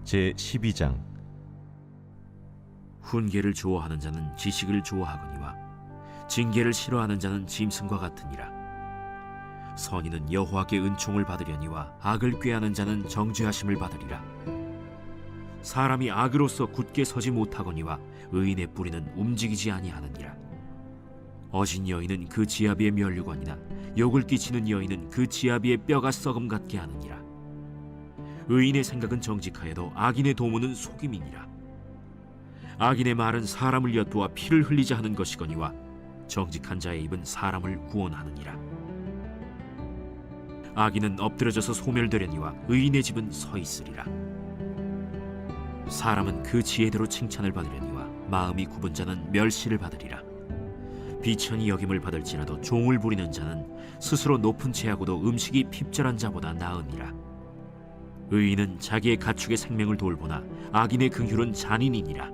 제 12장. 훈계를 좋아하는 자는 지식을 좋아하거니와 징계를 싫어하는 자는 짐승과 같으니라. 선인은 여호와께 은총을 받으려니와 악을 꾀하는 자는 정죄하심을 받으리라. 사람이 악으로서 굳게 서지 못하거니와 의인의 뿌리는 움직이지 아니하느니라. 어진 여인은 그 지아비의 면류관이나 욕을 끼치는 여인은 그 지아비의 뼈가 썩음 같게 하느니라. 의인의 생각은 정직하여도 악인의 도모는 속임이니라. 악인의 말은 사람을 엿보아 피를 흘리자 하는 것이거니와 정직한 자의 입은 사람을 구원하느니라. 악인은 엎드려져서 소멸되려니와 의인의 집은 서 있으리라. 사람은 그 지혜대로 칭찬을 받으려니와 마음이 굽은 자는 멸시를 받으리라. 비천히 여김을 받을지라도 종을 부리는 자는 스스로 높은 채하고도 음식이 핍절한 자보다 나으니라. 의인은 자기의 가축의 생명을 돌보나 악인의 긍휼은 잔인이니라.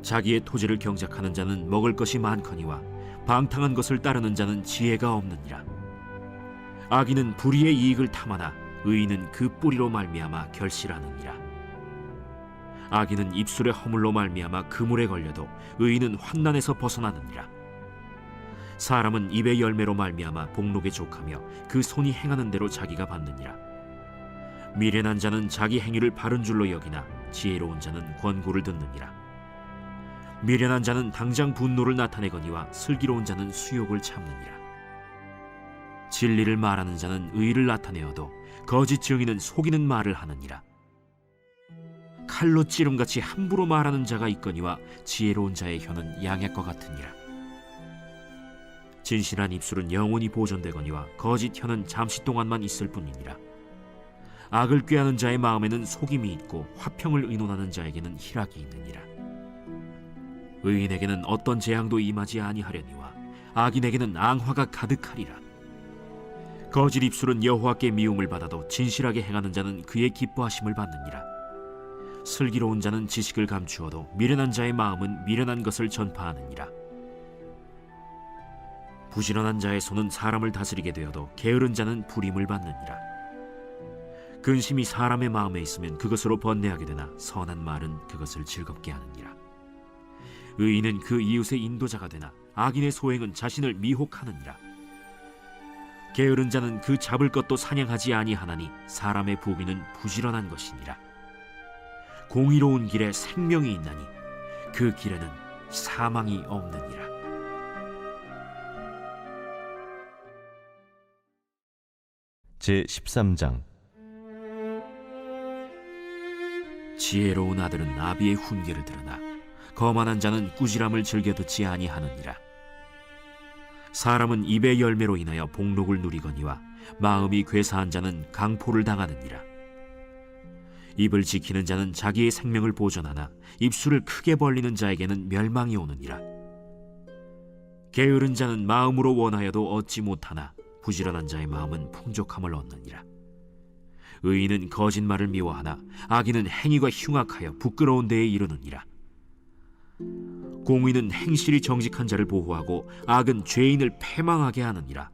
자기의 토지를 경작하는 자는 먹을 것이 많거니와 방탕한 것을 따르는 자는 지혜가 없느니라. 악인은 불의의 이익을 탐하나 의인은 그 뿌리로 말미암아 결실하느니라. 악인은 입술의 허물로 말미암아 그물에 걸려도 의인은 환난에서 벗어나느니라. 사람은 입의 열매로 말미암아 복록에 족하며 그 손이 행하는 대로 자기가 받느니라. 미련한 자는 자기 행위를 바른 줄로 여기나 지혜로운 자는 권고를 듣느니라. 미련한 자는 당장 분노를 나타내거니와 슬기로운 자는 수욕을 참느니라. 진리를 말하는 자는 의를 나타내어도 거짓 증인은 속이는 말을 하느니라. 칼로 찌름같이 함부로 말하는 자가 있거니와 지혜로운 자의 혀는 양약과 같으니라. 진실한 입술은 영원히 보존되거니와 거짓 혀는 잠시 동안만 있을 뿐이니라. 악을 꾀하는 자의 마음에는 속임이 있고 화평을 의논하는 자에게는 희락이 있느니라. 의인에게는 어떤 재앙도 임하지 아니하려니와 악인에게는 앙화가 가득하리라. 거짓 입술은 여호와께 미움을 받아도 진실하게 행하는 자는 그의 기뻐하심을 받느니라. 슬기로운 자는 지식을 감추어도 미련한 자의 마음은 미련한 것을 전파하느니라. 부지런한 자의 손은 사람을 다스리게 되어도 게으른 자는 불임을 받느니라. 근심이 사람의 마음에 있으면 그것으로 번뇌하게 되나 선한 말은 그것을 즐겁게 하느니라. 의인은 그 이웃의 인도자가 되나 악인의 소행은 자신을 미혹하느니라. 게으른 자는 그 잡을 것도 사냥하지 아니하나니 사람의 부귀는 부지런한 것이니라. 공의로운 길에 생명이 있나니 그 길에는 사망이 없느니라. 제13장. 지혜로운 아들은 아비의 훈계를 들으나 거만한 자는 꾸지람을 즐겨 듣지 아니하느니라. 사람은 입의 열매로 인하여 복록을 누리거니와 마음이 괴사한 자는 강포를 당하느니라. 입을 지키는 자는 자기의 생명을 보존하나 입술을 크게 벌리는 자에게는 멸망이 오느니라. 게으른 자는 마음으로 원하여도 얻지 못하나 부지런한 자의 마음은 풍족함을 얻느니라. 의인은 거짓말을 미워하나 악인은 행위가 흉악하여 부끄러운 데에 이르느니라. 공의는 행실이 정직한 자를 보호하고 악은 죄인을 패망하게 하느니라.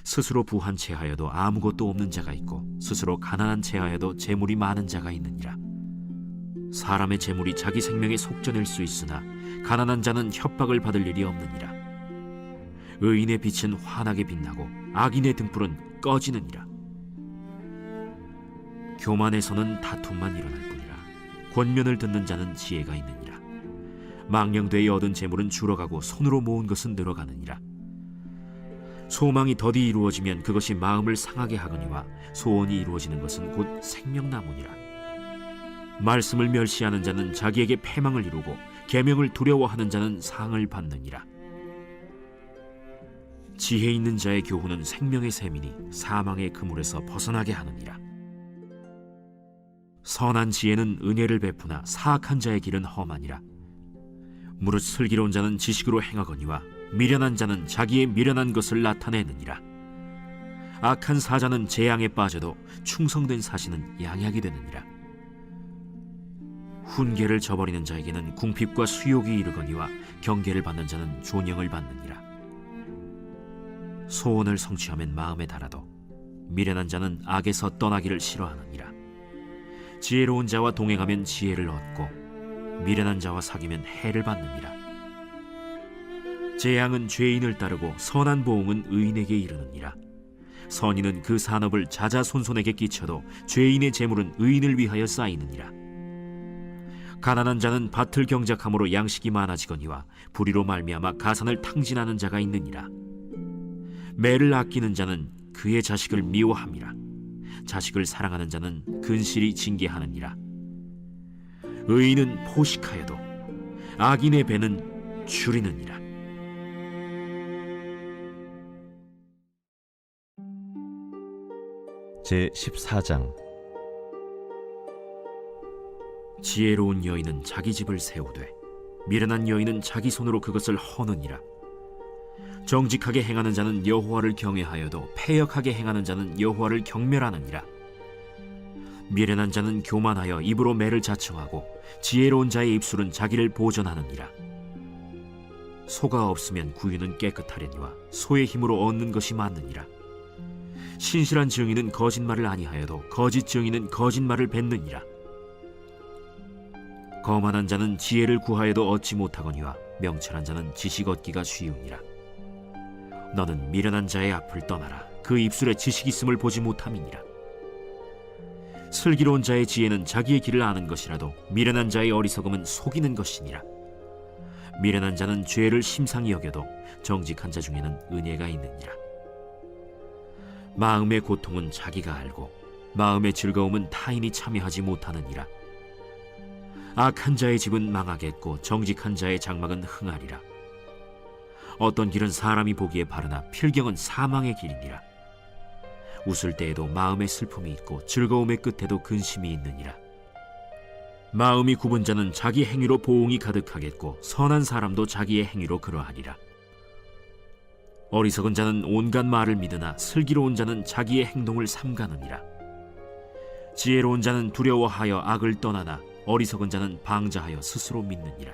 스스로 부한 채하여도 아무것도 없는 자가 있고 스스로 가난한 채하여도 재물이 많은 자가 있느니라. 사람의 재물이 자기 생명에 속전일 수 있으나 가난한 자는 협박을 받을 일이 없느니라. 의인의 빛은 환하게 빛나고 악인의 등불은 꺼지느니라. 교만에서는 다툼만 일어날 뿐이라. 권면을 듣는 자는 지혜가 있느니라. 망령되이 얻은 재물은 줄어가고 손으로 모은 것은 늘어가느니라. 소망이 더디 이루어지면 그것이 마음을 상하게 하거니와 소원이 이루어지는 것은 곧 생명나무니라. 말씀을 멸시하는 자는 자기에게 패망을 이루고 계명을 두려워하는 자는 상을 받느니라. 지혜 있는 자의 교훈은 생명의 샘이니 사망의 그물에서 벗어나게 하느니라. 선한 지혜는 은혜를 베푸나 사악한 자의 길은 험하니라. 무릇 슬기로운 자는 지식으로 행하거니와 미련한 자는 자기의 미련한 것을 나타내느니라. 악한 사자는 재앙에 빠져도 충성된 사신은 양약이 되느니라. 훈계를 저버리는 자에게는 궁핍과 수욕이 이르거니와 경계를 받는 자는 존영을 받느니라. 소원을 성취하면 마음에 달아도 미련한 자는 악에서 떠나기를 싫어하느니라. 지혜로운 자와 동행하면 지혜를 얻고 미련한 자와 사귀면 해를 받느니라. 재앙은 죄인을 따르고 선한 보응은 의인에게 이르느니라. 선인은 그 산업을 자자손손에게 끼쳐도 죄인의 재물은 의인을 위하여 쌓이느니라. 가난한 자는 밭을 경작함으로 양식이 많아지거니와 불의로 말미암아 가산을 탕진하는 자가 있느니라. 매를 아끼는 자는 그의 자식을 미워함이라. 자식을 사랑하는 자는 근실이 징계하느니라. 의인은 포식하여도 악인의 배는 줄이느니라. 제14장. 지혜로운 여인은 자기 집을 세우되 미련한 여인은 자기 손으로 그것을 허느니라. 정직하게 행하는 자는 여호와를 경외하여도 패역하게 행하는 자는 여호와를 경멸하느니라. 미련한 자는 교만하여 입으로 매를 자청하고 지혜로운 자의 입술은 자기를 보전하느니라. 소가 없으면 구유는 깨끗하려니와 소의 힘으로 얻는 것이 많느니라. 신실한 증인은 거짓말을 아니하여도 거짓 증인은 거짓말을 뱉느니라. 거만한 자는 지혜를 구하여도 얻지 못하거니와 명철한 자는 지식 얻기가 쉬우니라. 너는 미련한 자의 앞을 떠나라. 그 입술에 지식 있음을 보지 못함이니라. 슬기로운 자의 지혜는 자기의 길을 아는 것이라도 미련한 자의 어리석음은 속이는 것이니라. 미련한 자는 죄를 심상히 여겨도 정직한 자 중에는 은혜가 있느니라. 마음의 고통은 자기가 알고 마음의 즐거움은 타인이 참여하지 못하느니라. 악한 자의 집은 망하겠고 정직한 자의 장막은 흥하리라. 어떤 길은 사람이 보기에 바르나 필경은 사망의 길이니라. 웃을 때에도 마음에 슬픔이 있고 즐거움의 끝에도 근심이 있느니라. 마음이 굽은 자는 자기 행위로 보응이 가득하겠고 선한 사람도 자기의 행위로 그러하리라. 어리석은 자는 온갖 말을 믿으나 슬기로운 자는 자기의 행동을 삼가느니라. 지혜로운 자는 두려워하여 악을 떠나나 어리석은 자는 방자하여 스스로 믿느니라.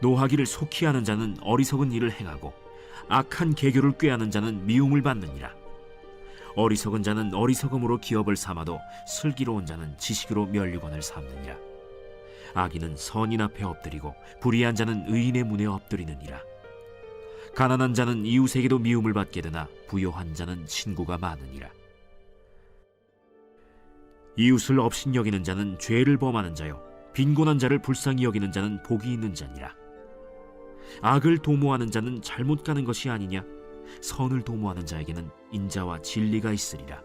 노하기를 속히 하는 자는 어리석은 일을 행하고 악한 계교를 꾀하는 자는 미움을 받느니라. 어리석은 자는 어리석음으로 기업을 삼아도 슬기로운 자는 지식으로 면류관을 삼느니라. 악인은 선인 앞에 엎드리고 불의한 자는 의인의 문에 엎드리느니라. 가난한 자는 이웃에게도 미움을 받게 되나 부요한 자는 친구가 많으니라. 이웃을 업신여기는 자는 죄를 범하는 자요 빈곤한 자를 불쌍히 여기는 자는 복이 있는 자니라. 악을 도모하는 자는 잘못 가는 것이 아니냐? 선을 도모하는 자에게는 인자와 진리가 있으리라.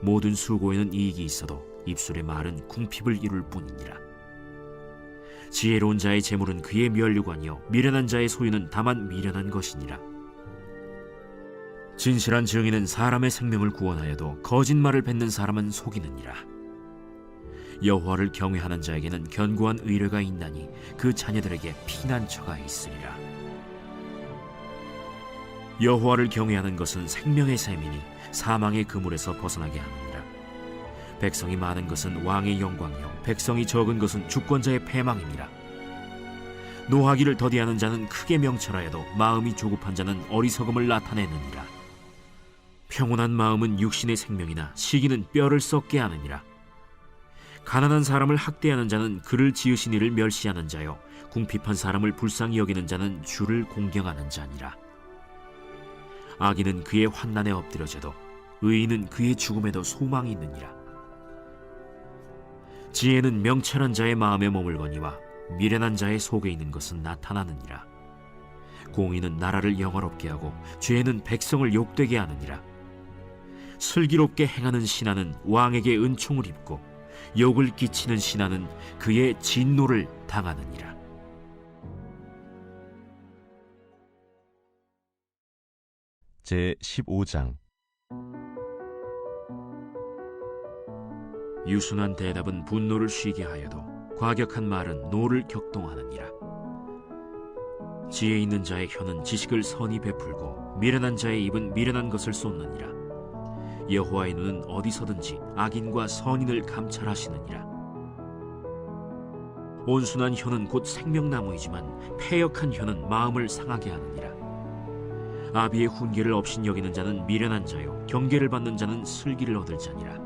모든 수고에는 이익이 있어도 입술의 말은 궁핍을 이룰 뿐이니라. 지혜로운 자의 재물은 그의 면류관이요 미련한 자의 소유는 다만 미련한 것이니라. 진실한 증인은 사람의 생명을 구원하여도 거짓말을 뱉는 사람은 속이느니라. 여호와를 경외하는 자에게는 견고한 의뢰가 있나니 그 자녀들에게 피난처가 있으리라. 여호와를 경외하는 것은 생명의 셈이니 사망의 그물에서 벗어나게 하느니라. 백성이 많은 것은 왕의 영광이요 백성이 적은 것은 주권자의 패망이니라. 노하기를 더디하는 자는 크게 명철하여도 마음이 조급한 자는 어리석음을 나타내느니라. 평온한 마음은 육신의 생명이나 시기는 뼈를 썩게 하느니라. 가난한 사람을 학대하는 자는 그를 지으신 이를 멸시하는 자요 궁핍한 사람을 불쌍히 여기는 자는 주를 공경하는 자니라. 악인은 그의 환난에 엎드려져도 의인은 그의 죽음에도 소망이 있느니라. 지혜는 명철한 자의 마음에 머물거니와 미련한 자의 속에 있는 것은 나타나느니라. 공의는 나라를 영화롭게 하고 죄는 백성을 욕되게 하느니라. 슬기롭게 행하는 신하는 왕에게 은총을 입고 욕을 끼치는 신하는 그의 진노를 당하느니라. 제15장 유순한 대답은 분노를 쉬게 하여도 과격한 말은 노를 격동하느니라. 지혜 있는 자의 혀는 지식을 선히 베풀고 미련한 자의 입은 미련한 것을 쏟느니라. 여호와의 눈은 어디서든지 악인과 선인을 감찰하시느니라. 온순한 혀는 곧 생명나무이지만 패역한 혀는 마음을 상하게 하느니라. 아비의 훈계를 업신여기는 자는 미련한 자요 경계를 받는 자는 슬기를 얻을 자니라.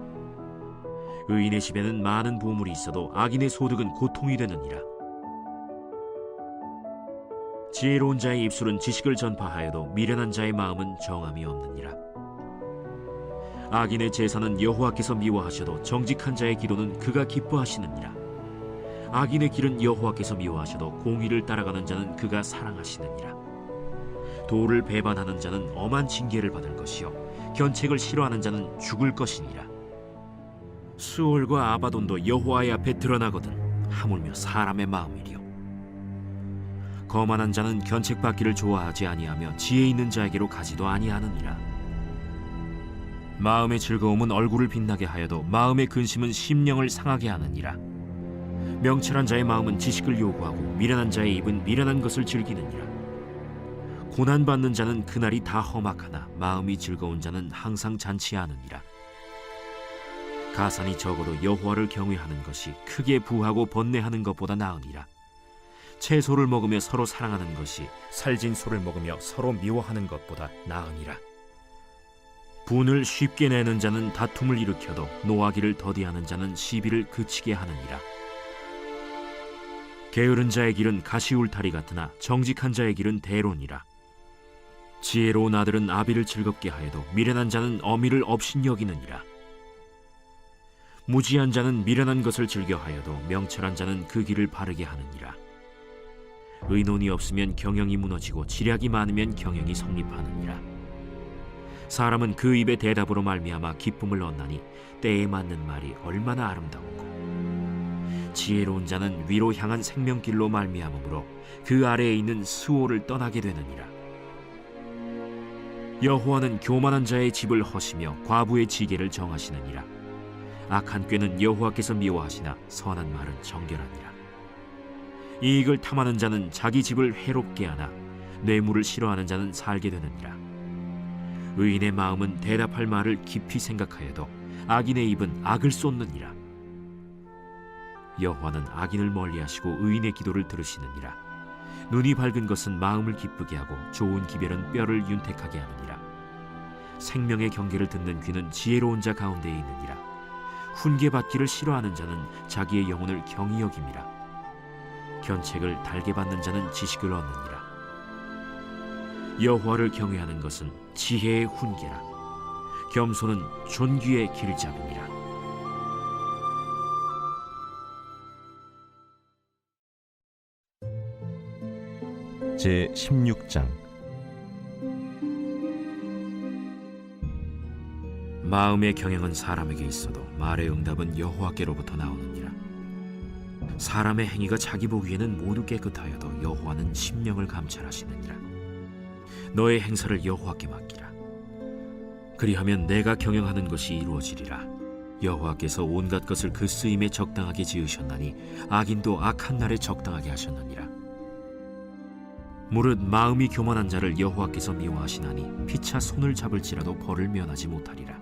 의인의 집에는 많은 보물이 있어도 악인의 소득은 고통이 되느니라. 지혜로운 자의 입술은 지식을 전파하여도 미련한 자의 마음은 정함이 없느니라. 악인의 제사는 여호와께서 미워하셔도 정직한 자의 기도는 그가 기뻐하시느니라. 악인의 길은 여호와께서 미워하셔도 공의를 따라가는 자는 그가 사랑하시느니라. 도를 배반하는 자는 엄한 징계를 받을 것이요 견책을 싫어하는 자는 죽을 것이니라. 수올과 아바돈도 여호와의 앞에 드러나거든 하물며 사람의 마음이리요. 거만한 자는 견책받기를 좋아하지 아니하며 지혜 있는 자에게로 가지도 아니하느니라. 마음의 즐거움은 얼굴을 빛나게 하여도 마음의 근심은 심령을 상하게 하느니라. 명철한 자의 마음은 지식을 요구하고 미련한 자의 입은 미련한 것을 즐기느니라. 고난받는 자는 그날이 다 험악하나 마음이 즐거운 자는 항상 잔치하느니라. 가산이 적어도 여호와를 경외하는 것이 크게 부하고 번뇌하는 것보다 나으니라. 채소를 먹으며 서로 사랑하는 것이 살진 소를 먹으며 서로 미워하는 것보다 나으니라. 분을 쉽게 내는 자는 다툼을 일으켜도 노하기를 더디하는 자는 시비를 그치게 하느니라. 게으른 자의 길은 가시울타리 같으나 정직한 자의 길은 대론이라. 지혜로운 아들은 아비를 즐겁게 하여도 미련한 자는 어미를 업신여기느니라. 무지한 자는 미련한 것을 즐겨하여도 명철한 자는 그 길을 바르게 하느니라. 의논이 없으면 경영이 무너지고 지략이 많으면 경영이 성립하느니라. 사람은 그 입의 대답으로 말미암아 기쁨을 얻나니 때에 맞는 말이 얼마나 아름다운고. 지혜로운 자는 위로 향한 생명길로 말미암으므로 그 아래에 있는 수호를 떠나게 되느니라. 여호와는 교만한 자의 집을 허시며 과부의 지게를 정하시느니라. 악한 꾀는 여호와께서 미워하시나 선한 말은 정결하니라. 이익을 탐하는 자는 자기 집을 해롭게 하나 뇌물을 싫어하는 자는 살게 되느니라. 의인의 마음은 대답할 말을 깊이 생각하여도 악인의 입은 악을 쏟느니라. 여호와는 악인을 멀리하시고 의인의 기도를 들으시느니라. 눈이 밝은 것은 마음을 기쁘게 하고 좋은 기별은 뼈를 윤택하게 하느니라. 생명의 경계를 듣는 귀는 지혜로운 자 가운데에 있느니라. 훈계받기를 싫어하는 자는 자기의 영혼을 경히 여김이라. 견책을 달게 받는 자는 지식을 얻느니라. 여호와를 경외하는 것은 지혜의 훈계라. 겸손은 존귀의 길잡이니라. 제 16장. 마음의 경영은 사람에게 있어도 말의 응답은 여호와께로부터 나오느니라. 사람의 행위가 자기 보기에는 모두 깨끗하여도 여호와는 심령을 감찰하시느니라. 너의 행사를 여호와께 맡기라. 그리하면 내가 경영하는 것이 이루어지리라. 여호와께서 온갖 것을 그 쓰임에 적당하게 지으셨나니 악인도 악한 날에 적당하게 하셨느니라. 무릇 마음이 교만한 자를 여호와께서 미워하시나니 피차 손을 잡을지라도 벌을 면하지 못하리라.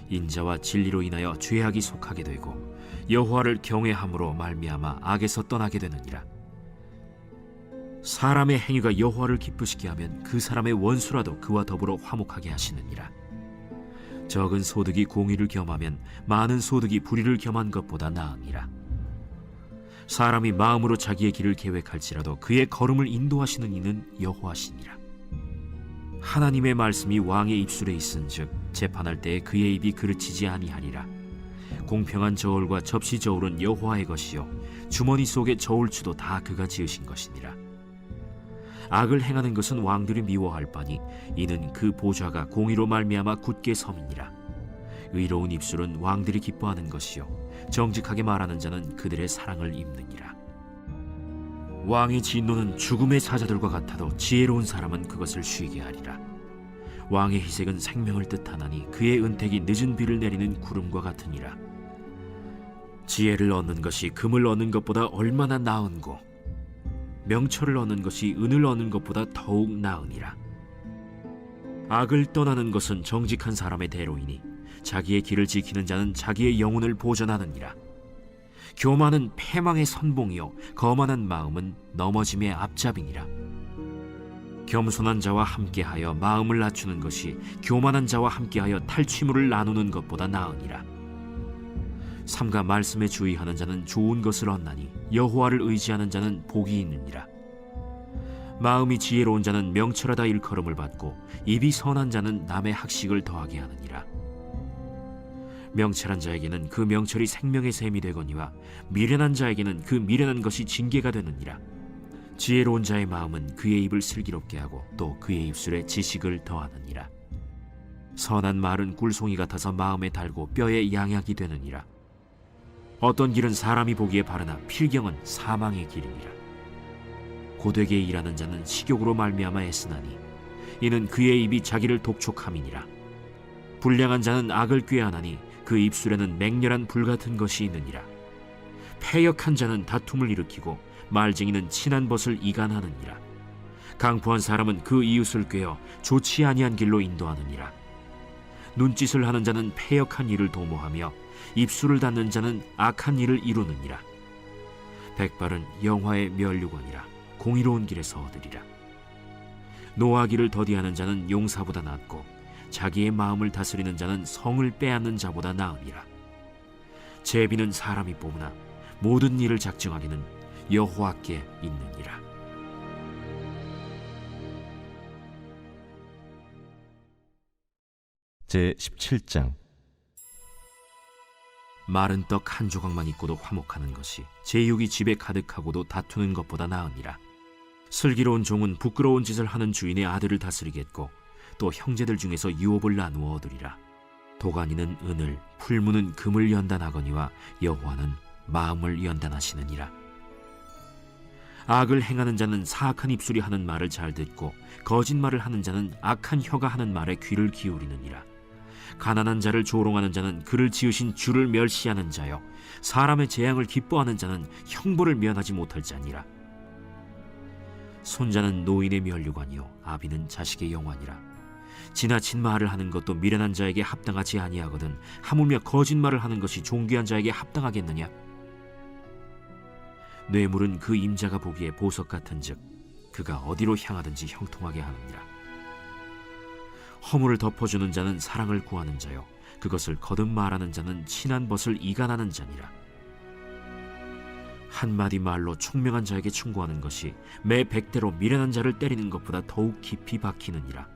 인자와 진리로 인하여 죄악이 속하게 되고 여호와를 경외함으로 말미암아 악에서 떠나게 되느니라. 사람의 행위가 여호와를 기쁘시게 하면 그 사람의 원수라도 그와 더불어 화목하게 하시느니라. 적은 소득이 공의를 겸하면 많은 소득이 불의를 겸한 것보다 나으니라. 사람이 마음으로 자기의 길을 계획할지라도 그의 걸음을 인도하시는 이는 여호와시니라. 하나님의 말씀이 왕의 입술에 있은즉 재판할 때에 그의 입이 그르치지 아니하리라. 공평한 저울과 접시 저울은 여호와의 것이요 주머니 속의 저울추도 다 그가 지으신 것이니라. 악을 행하는 것은 왕들이 미워할 바니 이는 그 보좌가 공의로 말미암아 굳게 섬이니라. 의로운 입술은 왕들이 기뻐하는 것이요 정직하게 말하는 자는 그들의 사랑을 입느니라. 왕의 진노는 죽음의 사자들과 같아도 지혜로운 사람은 그것을 쉬게 하리라. 왕의 희색은 생명을 뜻하나니 그의 은택이 늦은 비를 내리는 구름과 같으니라. 지혜를 얻는 것이 금을 얻는 것보다 얼마나 나은고 명철을 얻는 것이 은을 얻는 것보다 더욱 나으니라. 악을 떠나는 것은 정직한 사람의 대로이니 자기의 길을 지키는 자는 자기의 영혼을 보전하느니라. 교만은 패망의 선봉이요 거만한 마음은 넘어짐의 앞잡이니라. 겸손한 자와 함께하여 마음을 낮추는 것이 교만한 자와 함께하여 탈취물을 나누는 것보다 나으니라. 삼가 말씀에 주의하는 자는 좋은 것을 얻나니 여호와를 의지하는 자는 복이 있느니라. 마음이 지혜로운 자는 명철하다 일컬음을 받고 입이 선한 자는 남의 학식을 더하게 하느니라. 명철한 자에게는 그 명철이 생명의 샘이 되거니와 미련한 자에게는 그 미련한 것이 징계가 되느니라. 지혜로운 자의 마음은 그의 입을 슬기롭게 하고 또 그의 입술에 지식을 더하느니라. 선한 말은 꿀송이 같아서 마음에 달고 뼈에 양약이 되느니라. 어떤 길은 사람이 보기에 바르나 필경은 사망의 길이니라. 고되게 일하는 자는 식욕으로 말미암아 애쓰나니 이는 그의 입이 자기를 독촉함이니라. 불량한 자는 악을 꾀하나니 그 입술에는 맹렬한 불같은 것이 있느니라. 패역한 자는 다툼을 일으키고 말쟁이는 친한 벗을 이간하느니라. 강포한 사람은 그 이웃을 꾀어 좋지 아니한 길로 인도하느니라. 눈짓을 하는 자는 패역한 일을 도모하며 입술을 닫는 자는 악한 일을 이루느니라. 백발은 영화의 면류관이라 공의로운 길에서 얻으리라. 노하기를 더디하는 자는 용사보다 낫고 자기의 마음을 다스리는 자는 성을 빼앗는 자보다 나으니라. 제비는 사람이 뽑으나 모든 일을 작정하기는 여호와께 있느니라. 제 17장. 마른 떡 한 조각만 있고도 화목하는 것이 제육이 집에 가득하고도 다투는 것보다 나으니라. 슬기로운 종은 부끄러운 짓을 하는 주인의 아들을 다스리겠고 또 형제들 중에서 유업을 나누어 얻으리라. 도가니는 은을, 풀무는 금을 연단하거니와 여호와는 마음을 연단하시느니라. 악을 행하는 자는 사악한 입술이 하는 말을 잘 듣고 거짓말을 하는 자는 악한 혀가 하는 말에 귀를 기울이느니라. 가난한 자를 조롱하는 자는 그를 지으신 주를 멸시하는 자요, 사람의 재앙을 기뻐하는 자는 형벌을 면하지 못할 자니라. 손자는 노인의 면류관이요 아비는 자식의 영환이라. 지나친 말을 하는 것도 미련한 자에게 합당하지 아니하거든 하물며 거짓말을 하는 것이 존귀한 자에게 합당하겠느냐? 뇌물은 그 임자가 보기에 보석 같은즉 그가 어디로 향하든지 형통하게 하느니라. 허물을 덮어주는 자는 사랑을 구하는 자요 그것을 거듭 말하는 자는 친한 벗을 이간하는 자니라. 한마디 말로 총명한 자에게 충고하는 것이 매 100대로 미련한 자를 때리는 것보다 더욱 깊이 박히느니라.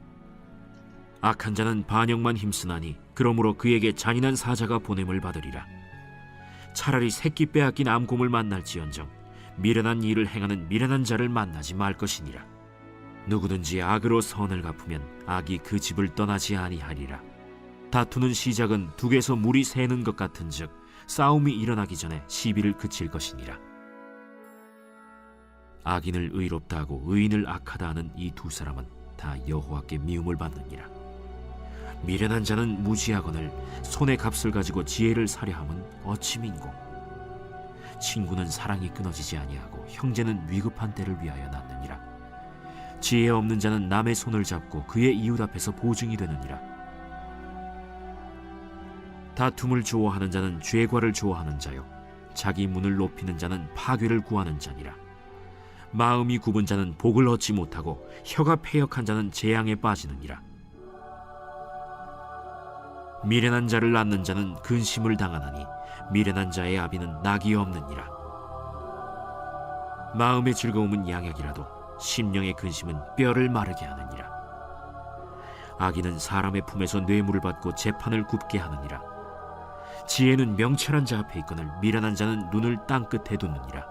악한 자는 반역만 힘쓰나니 그러므로 그에게 잔인한 사자가 보냄을 받으리라. 차라리 새끼 빼앗긴 암곰을 만날지언정 미련한 일을 행하는 미련한 자를 만나지 말 것이니라. 누구든지 악으로 선을 갚으면 악이 그 집을 떠나지 아니하리라. 다투는 시작은 둑에서 물이 새는 것 같은즉 싸움이 일어나기 전에 시비를 그칠 것이니라. 악인을 의롭다 하고 의인을 악하다 하는 이 두 사람은 다 여호와께 미움을 받느니라. 미련한 자는 무지하거늘 손의 값을 가지고 지혜를 사려함은 어찌 민고. 친구는 사랑이 끊어지지 아니하고 형제는 위급한 때를 위하여 낳느니라. 지혜 없는 자는 남의 손을 잡고 그의 이웃 앞에서 보증이 되느니라. 다툼을 좋아하는 자는 죄과를 좋아하는 자요 자기 문을 높이는 자는 파괴를 구하는 자니라. 마음이 굽은 자는 복을 얻지 못하고 혀가 패역한 자는 재앙에 빠지느니라. 미련한 자를 낳는 자는 근심을 당하나니 미련한 자의 아비는 낙이 없느니라. 마음의 즐거움은 양약이라도 심령의 근심은 뼈를 마르게 하느니라. 악인은 사람의 품에서 뇌물을 받고 재판을 굽게 하느니라. 지혜는 명철한 자 앞에 있거늘 미련한 자는 눈을 땅 끝에 두느니라.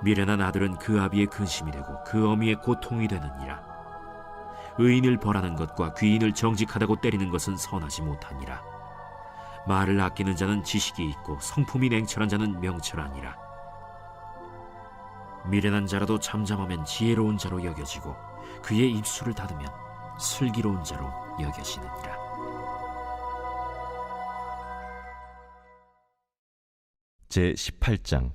미련한 아들은 그 아비의 근심이 되고 그 어미의 고통이 되느니라. 의인을 벌하는 것과 귀인을 정직하다고 때리는 것은 선하지 못하니라. 말을 아끼는 자는 지식이 있고 성품이 냉철한 자는 명철하니라. 미련한 자라도 잠잠하면 지혜로운 자로 여겨지고 그의 입술을 닫으면 슬기로운 자로 여겨지느니라. 제18장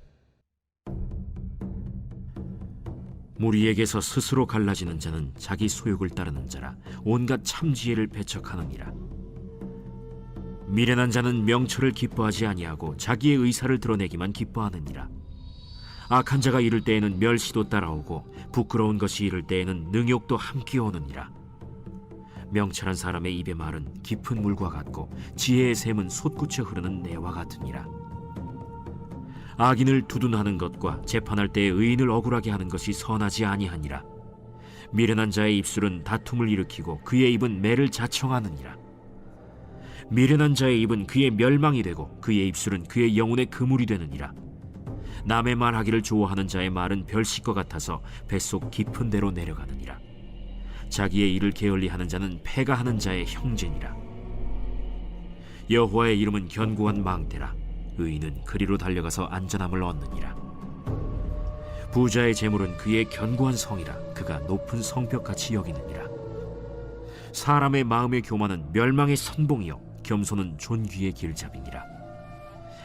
무리에게서 스스로 갈라지는 자는 자기 소욕을 따르는 자라 온갖 참지혜를 배척하느니라. 미련한 자는 명철을 기뻐하지 아니하고 자기의 의사를 드러내기만 기뻐하느니라. 악한 자가 이를 때에는 멸시도 따라오고 부끄러운 것이 이를 때에는 능욕도 함께 오느니라. 명철한 사람의 입의 말은 깊은 물과 같고 지혜의 샘은 솟구쳐 흐르는 내와 같으니라. 악인을 두둔하는 것과 재판할 때에 의인을 억울하게 하는 것이 선하지 아니하니라. 미련한 자의 입술은 다툼을 일으키고 그의 입은 매를 자청하느니라. 미련한 자의 입은 그의 멸망이 되고 그의 입술은 그의 영혼의 그물이 되느니라. 남의 말하기를 좋아하는 자의 말은 별식과 같아서 뱃속 깊은 데로 내려가느니라. 자기의 일을 게을리하는 자는 패가 하는 자의 형제니라. 여호와의 이름은 견고한 망대라. 의인은 그리로 달려가서 안전함을 얻느니라. 부자의 재물은 그의 견고한 성이라. 그가 높은 성벽같이 여기느니라. 사람의 마음의 교만은 멸망의 선봉이요 겸손은 존귀의 길잡이니라.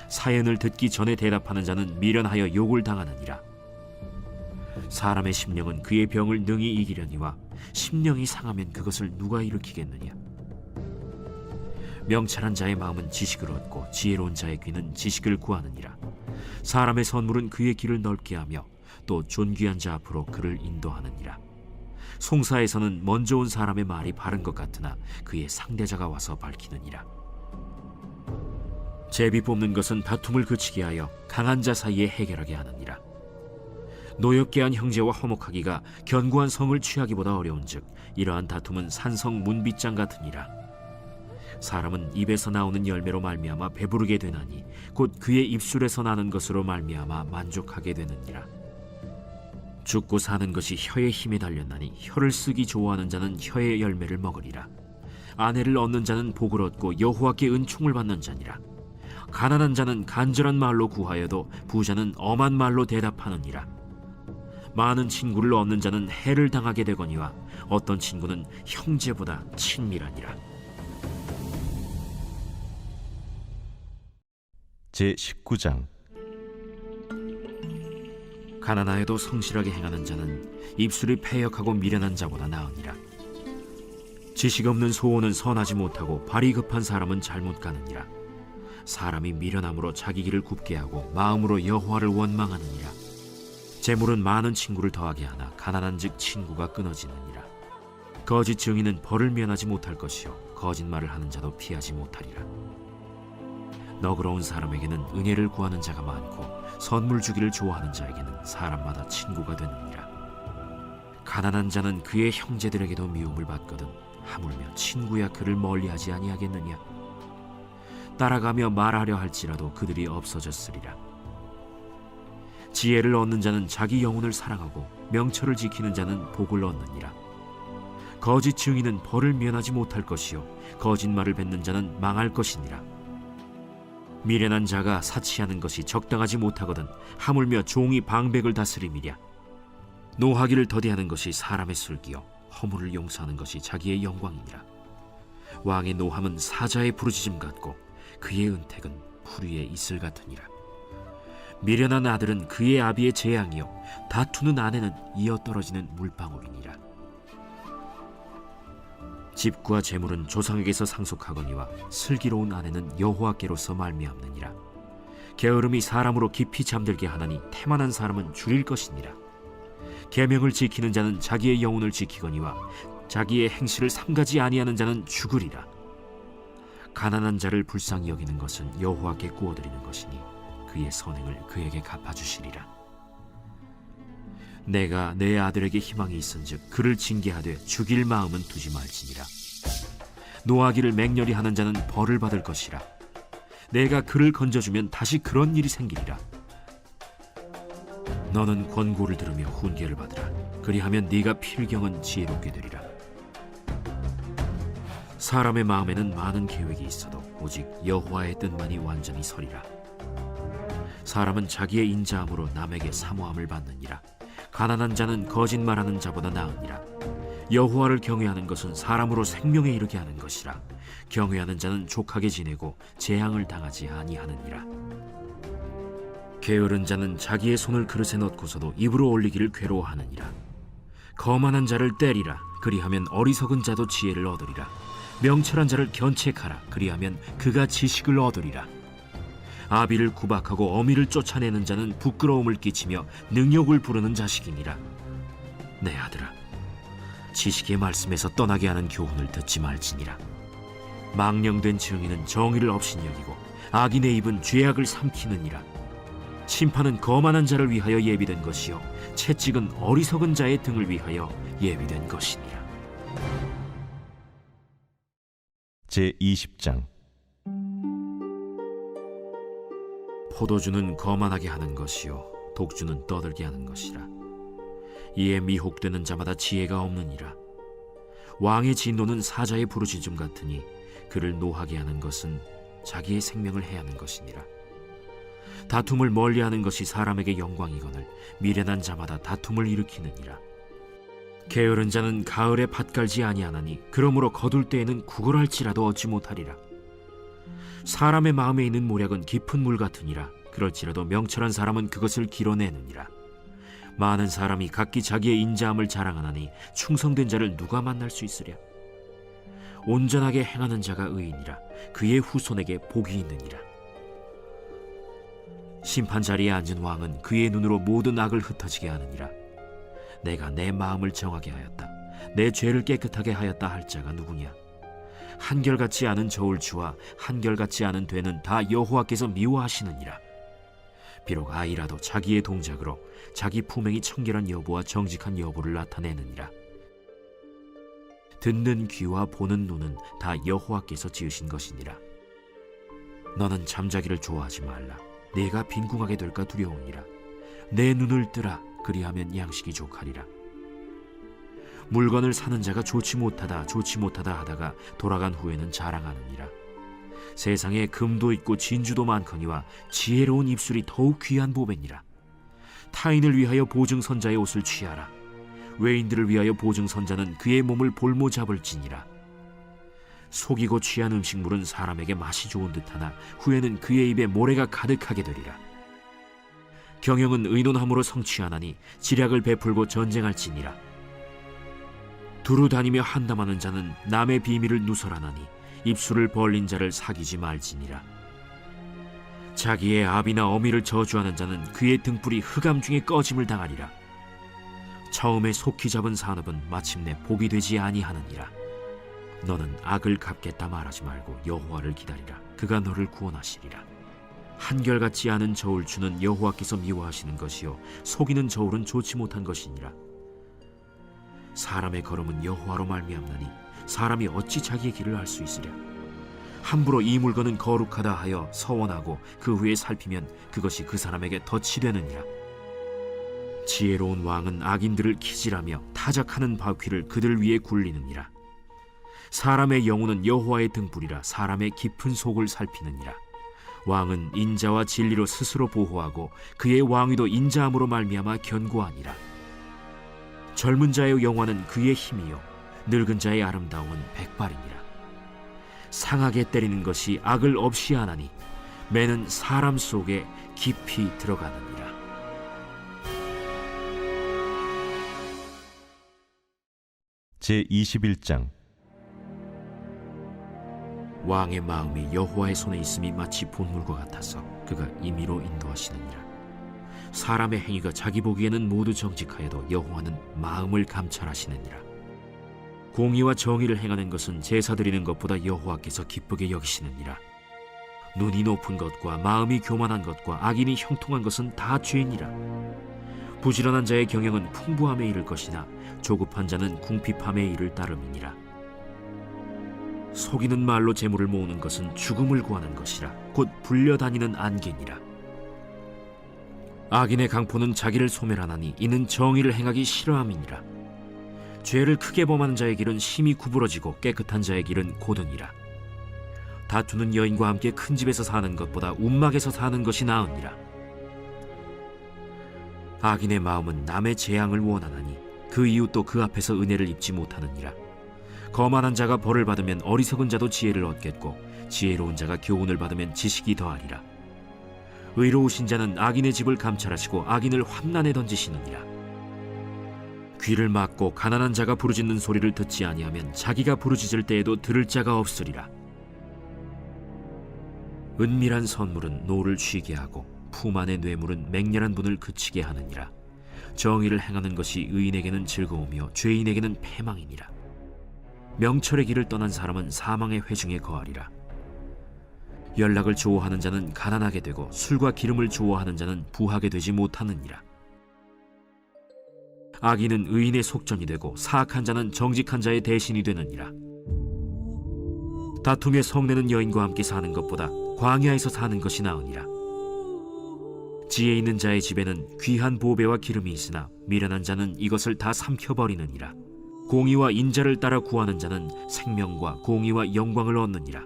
사연을 듣기 전에 대답하는 자는 미련하여 욕을 당하느니라. 사람의 심령은 그의 병을 능히 이기려니와 심령이 상하면 그것을 누가 일으키겠느냐. 명철한 자의 마음은 지식을 얻고 지혜로운 자의 귀는 지식을 구하느니라. 사람의 선물은 그의 길을 넓게 하며 또 존귀한 자 앞으로 그를 인도하느니라. 송사에서는 먼저 온 사람의 말이 바른 것 같으나 그의 상대자가 와서 밝히느니라. 제비 뽑는 것은 다툼을 그치게 하여 강한 자 사이에 해결하게 하느니라. 노엽게 한 형제와 화목하기가 견고한 성을 취하기보다 어려운즉 이러한 다툼은 산성 문빗장 같으니라. 사람은 입에서 나오는 열매로 말미암아 배부르게 되나니 곧 그의 입술에서 나는 것으로 말미암아 만족하게 되느니라. 죽고 사는 것이 혀의 힘에 달렸나니 혀를 쓰기 좋아하는 자는 혀의 열매를 먹으리라. 아내를 얻는 자는 복을 얻고 여호와께 은총을 받는 자니라. 가난한 자는 간절한 말로 구하여도 부자는 엄한 말로 대답하느니라. 많은 친구를 얻는 자는 해를 당하게 되거니와 어떤 친구는 형제보다 친밀하니라. 제19장. 가난하여도 성실하게 행하는 자는 입술이 패역하고 미련한 자보다 나으니라. 지식 없는 소원은 선하지 못하고 발이 급한 사람은 잘못 가느니라. 사람이 미련함으로 자기 길을 굽게 하고 마음으로 여호와를 원망하느니라. 재물은 많은 친구를 더하게 하나 가난한즉 친구가 끊어지느니라. 거짓 증인은 벌을 면하지 못할 것이요 거짓말을 하는 자도 피하지 못하리라. 너그러운 사람에게는 은혜를 구하는 자가 많고 선물 주기를 좋아하는 자에게는 사람마다 친구가 되느니라. 가난한 자는 그의 형제들에게도 미움을 받거든 하물며 친구야 그를 멀리하지 아니하겠느냐. 따라가며 말하려 할지라도 그들이 없어졌으리라. 지혜를 얻는 자는 자기 영혼을 사랑하고 명철을 지키는 자는 복을 얻느니라. 거짓 증인은 벌을 면하지 못할 것이요 거짓말을 뱉는 자는 망할 것이니라. 미련한 자가 사치하는 것이 적당하지 못하거든 하물며 종이 방백을 다스림이랴. 노하기를 더디하는 것이 사람의 슬기요 허물을 용서하는 것이 자기의 영광이니라. 왕의 노함은 사자의 부르짖음 같고 그의 은택은 풀 위에 이슬 같으니라. 미련한 아들은 그의 아비의 재앙이요 다투는 아내는 이어 떨어지는 물방울이니라. 집과 재물은 조상에게서 상속하거니와 슬기로운 아내는 여호와께로서 말미암느니라. 게으름이 사람으로 깊이 잠들게 하나니 태만한 사람은 줄일 것이니라. 계명을 지키는 자는 자기의 영혼을 지키거니와 자기의 행실을 삼가지 아니하는 자는 죽으리라. 가난한 자를 불쌍히 여기는 것은 여호와께 구워드리는 것이니 그의 선행을 그에게 갚아주시리라. 내가 내 아들에게 희망이 있은즉 그를 징계하되 죽일 마음은 두지 말지니라. 노하기를 맹렬히 하는 자는 벌을 받을 것이라. 내가 그를 건져주면 다시 그런 일이 생기리라. 너는 권고를 들으며 훈계를 받으라. 그리하면 네가 필경은 지혜롭게 되리라. 사람의 마음에는 많은 계획이 있어도 오직 여호와의 뜻만이 완전히 서리라. 사람은 자기의 인자함으로 남에게 사모함을 받느니라. 가난한 자는 거짓말하는 자보다 나으니라. 여호와를 경외하는 것은 사람으로 생명에 이르게 하는 것이라. 경외하는 자는 족하게 지내고 재앙을 당하지 아니하느니라. 게으른 자는 자기의 손을 그릇에 넣고서도 입으로 올리기를 괴로워하느니라. 거만한 자를 때리라. 그리하면 어리석은 자도 지혜를 얻으리라. 명철한 자를 견책하라. 그리하면 그가 지식을 얻으리라. 아비를 구박하고 어미를 쫓아내는 자는 부끄러움을 끼치며 능욕을 부르는 자식이니라. 내 아들아, 지식의 말씀에서 떠나게 하는 교훈을 듣지 말지니라. 망령된 증인은 정의를 업신여기고 악인의 입은 죄악을 삼키느니라. 심판은 거만한 자를 위하여 예비된 것이요 채찍은 어리석은 자의 등을 위하여 예비된 것이니라. 제20장. 포도주는 거만하게 하는 것이요 독주는 떠들게 하는 것이라. 이에 미혹되는 자마다 지혜가 없느니라. 왕의 진노는 사자의 부르짖음 같으니 그를 노하게 하는 것은 자기의 생명을 해하는 것이니라. 다툼을 멀리하는 것이 사람에게 영광이거늘 미련한 자마다 다툼을 일으키느니라. 게으른 자는 가을에 밭 갈지 아니하나니 그러므로 거둘 때에는 구걸할지라도 얻지 못하리라. 사람의 마음에 있는 모략은 깊은 물 같으니라. 그럴지라도 명철한 사람은 그것을 길어내느니라. 많은 사람이 각기 자기의 인자함을 자랑하나니 충성된 자를 누가 만날 수 있으랴. 온전하게 행하는 자가 의인이라. 그의 후손에게 복이 있느니라. 심판 자리에 앉은 왕은 그의 눈으로 모든 악을 흩어지게 하느니라. 내가 내 마음을 정하게 하였다. 내 죄를 깨끗하게 하였다 할 자가 누구냐. 한결같지 않은 저울추와 한결같지 않은 되는 다 여호와께서 미워하시느니라. 비록 아이라도 자기의 동작으로 자기 품행이 청결한 여부와 정직한 여부를 나타내느니라. 듣는 귀와 보는 눈은 다 여호와께서 지으신 것이니라. 너는 잠자기를 좋아하지 말라. 내가 빈궁하게 될까 두려우니라. 내 눈을 뜨라. 그리하면 양식이 족하리라. 물건을 사는 자가 좋지 못하다 하다가 돌아간 후에는 자랑하느니라. 세상에 금도 있고 진주도 많거니와 지혜로운 입술이 더욱 귀한 보배니라. 타인을 위하여 보증선자의 옷을 취하라. 외인들을 위하여 보증선자는 그의 몸을 볼모 잡을지니라. 속이고 취한 음식물은 사람에게 맛이 좋은 듯하나 후에는 그의 입에 모래가 가득하게 되리라. 경영은 의논함으로 성취하나니 지략을 베풀고 전쟁할지니라. 두루 다니며 한담하는 자는 남의 비밀을 누설하나니 입술을 벌린 자를 사귀지 말지니라. 자기의 아비나 어미를 저주하는 자는 그의 등불이 흑암 중에 꺼짐을 당하리라. 처음에 속히 잡은 산업은 마침내 복이 되지 아니하느니라. 너는 악을 갚겠다 말하지 말고 여호와를 기다리라. 그가 너를 구원하시리라. 한결같지 않은 저울추는 여호와께서 미워하시는 것이요 속이는 저울은 좋지 못한 것이니라. 사람의 걸음은 여호와로 말미암나니 사람이 어찌 자기의 길을 알 수 있으랴. 함부로 이 물건은 거룩하다 하여 서원하고 그 후에 살피면 그것이 그 사람에게 덫이 되느니라. 지혜로운 왕은 악인들을 기질하며 타작하는 바퀴를 그들 위에 굴리느니라. 사람의 영혼은 여호와의 등불이라 사람의 깊은 속을 살피느니라. 왕은 인자와 진리로 스스로 보호하고 그의 왕위도 인자함으로 말미암아 견고하니라. 젊은 자의 영화는 그의 힘이요 늙은 자의 아름다움은 백발이니라. 상하게 때리는 것이 악을 없이 하나니 매는 사람 속에 깊이 들어가느니라. 제21장 왕의 마음이 여호와의 손에 있음이 마치 본물과 같아서 그가 임의로 인도하시느니라. 사람의 행위가 자기 보기에는 모두 정직하여도 여호와는 마음을 감찰하시느니라. 공의와 정의를 행하는 것은 제사 드리는 것보다 여호와께서 기쁘게 여기시느니라. 눈이 높은 것과 마음이 교만한 것과 악인이 형통한 것은 다 죄니라. 부지런한 자의 경영은 풍부함에 이를 것이나 조급한 자는 궁핍함에 이를 따름이니라. 속이는 말로 재물을 모으는 것은 죽음을 구하는 것이라 곧 불려다니는 안개니라. 악인의 강포는 자기를 소멸하나니 이는 정의를 행하기 싫어함이니라. 죄를 크게 범하는 자의 길은 심히 구부러지고 깨끗한 자의 길은 고드니라. 다투는 여인과 함께 큰 집에서 사는 것보다 움막에서 사는 것이 나으니라. 악인의 마음은 남의 재앙을 원하나니 그 이웃도 그 앞에서 은혜를 입지 못하느니라. 거만한 자가 벌을 받으면 어리석은 자도 지혜를 얻겠고 지혜로운 자가 교훈을 받으면 지식이 더하리라. 의로우신 자는 악인의 집을 감찰하시고 악인을 환난에 던지시느니라. 귀를 막고 가난한 자가 부르짖는 소리를 듣지 아니하면 자기가 부르짖을 때에도 들을 자가 없으리라. 은밀한 선물은 노를 쉬게 하고 품 안의 뇌물은 맹렬한 분을 그치게 하느니라. 정의를 행하는 것이 의인에게는 즐거우며 죄인에게는 패망이니라. 명철의 길을 떠난 사람은 사망의 회중에 거하리라. 연락을 좋아하는 자는 가난하게 되고 술과 기름을 좋아하는 자는 부하게 되지 못하느니라. 악인은 의인의 속전이 되고 사악한 자는 정직한 자의 대신이 되느니라. 다툼에 성내는 여인과 함께 사는 것보다 광야에서 사는 것이 나으니라. 지혜 있는 자의 집에는 귀한 보배와 기름이 있으나 미련한 자는 이것을 다 삼켜버리느니라. 공의와 인자를 따라 구하는 자는 생명과 공의와 영광을 얻느니라.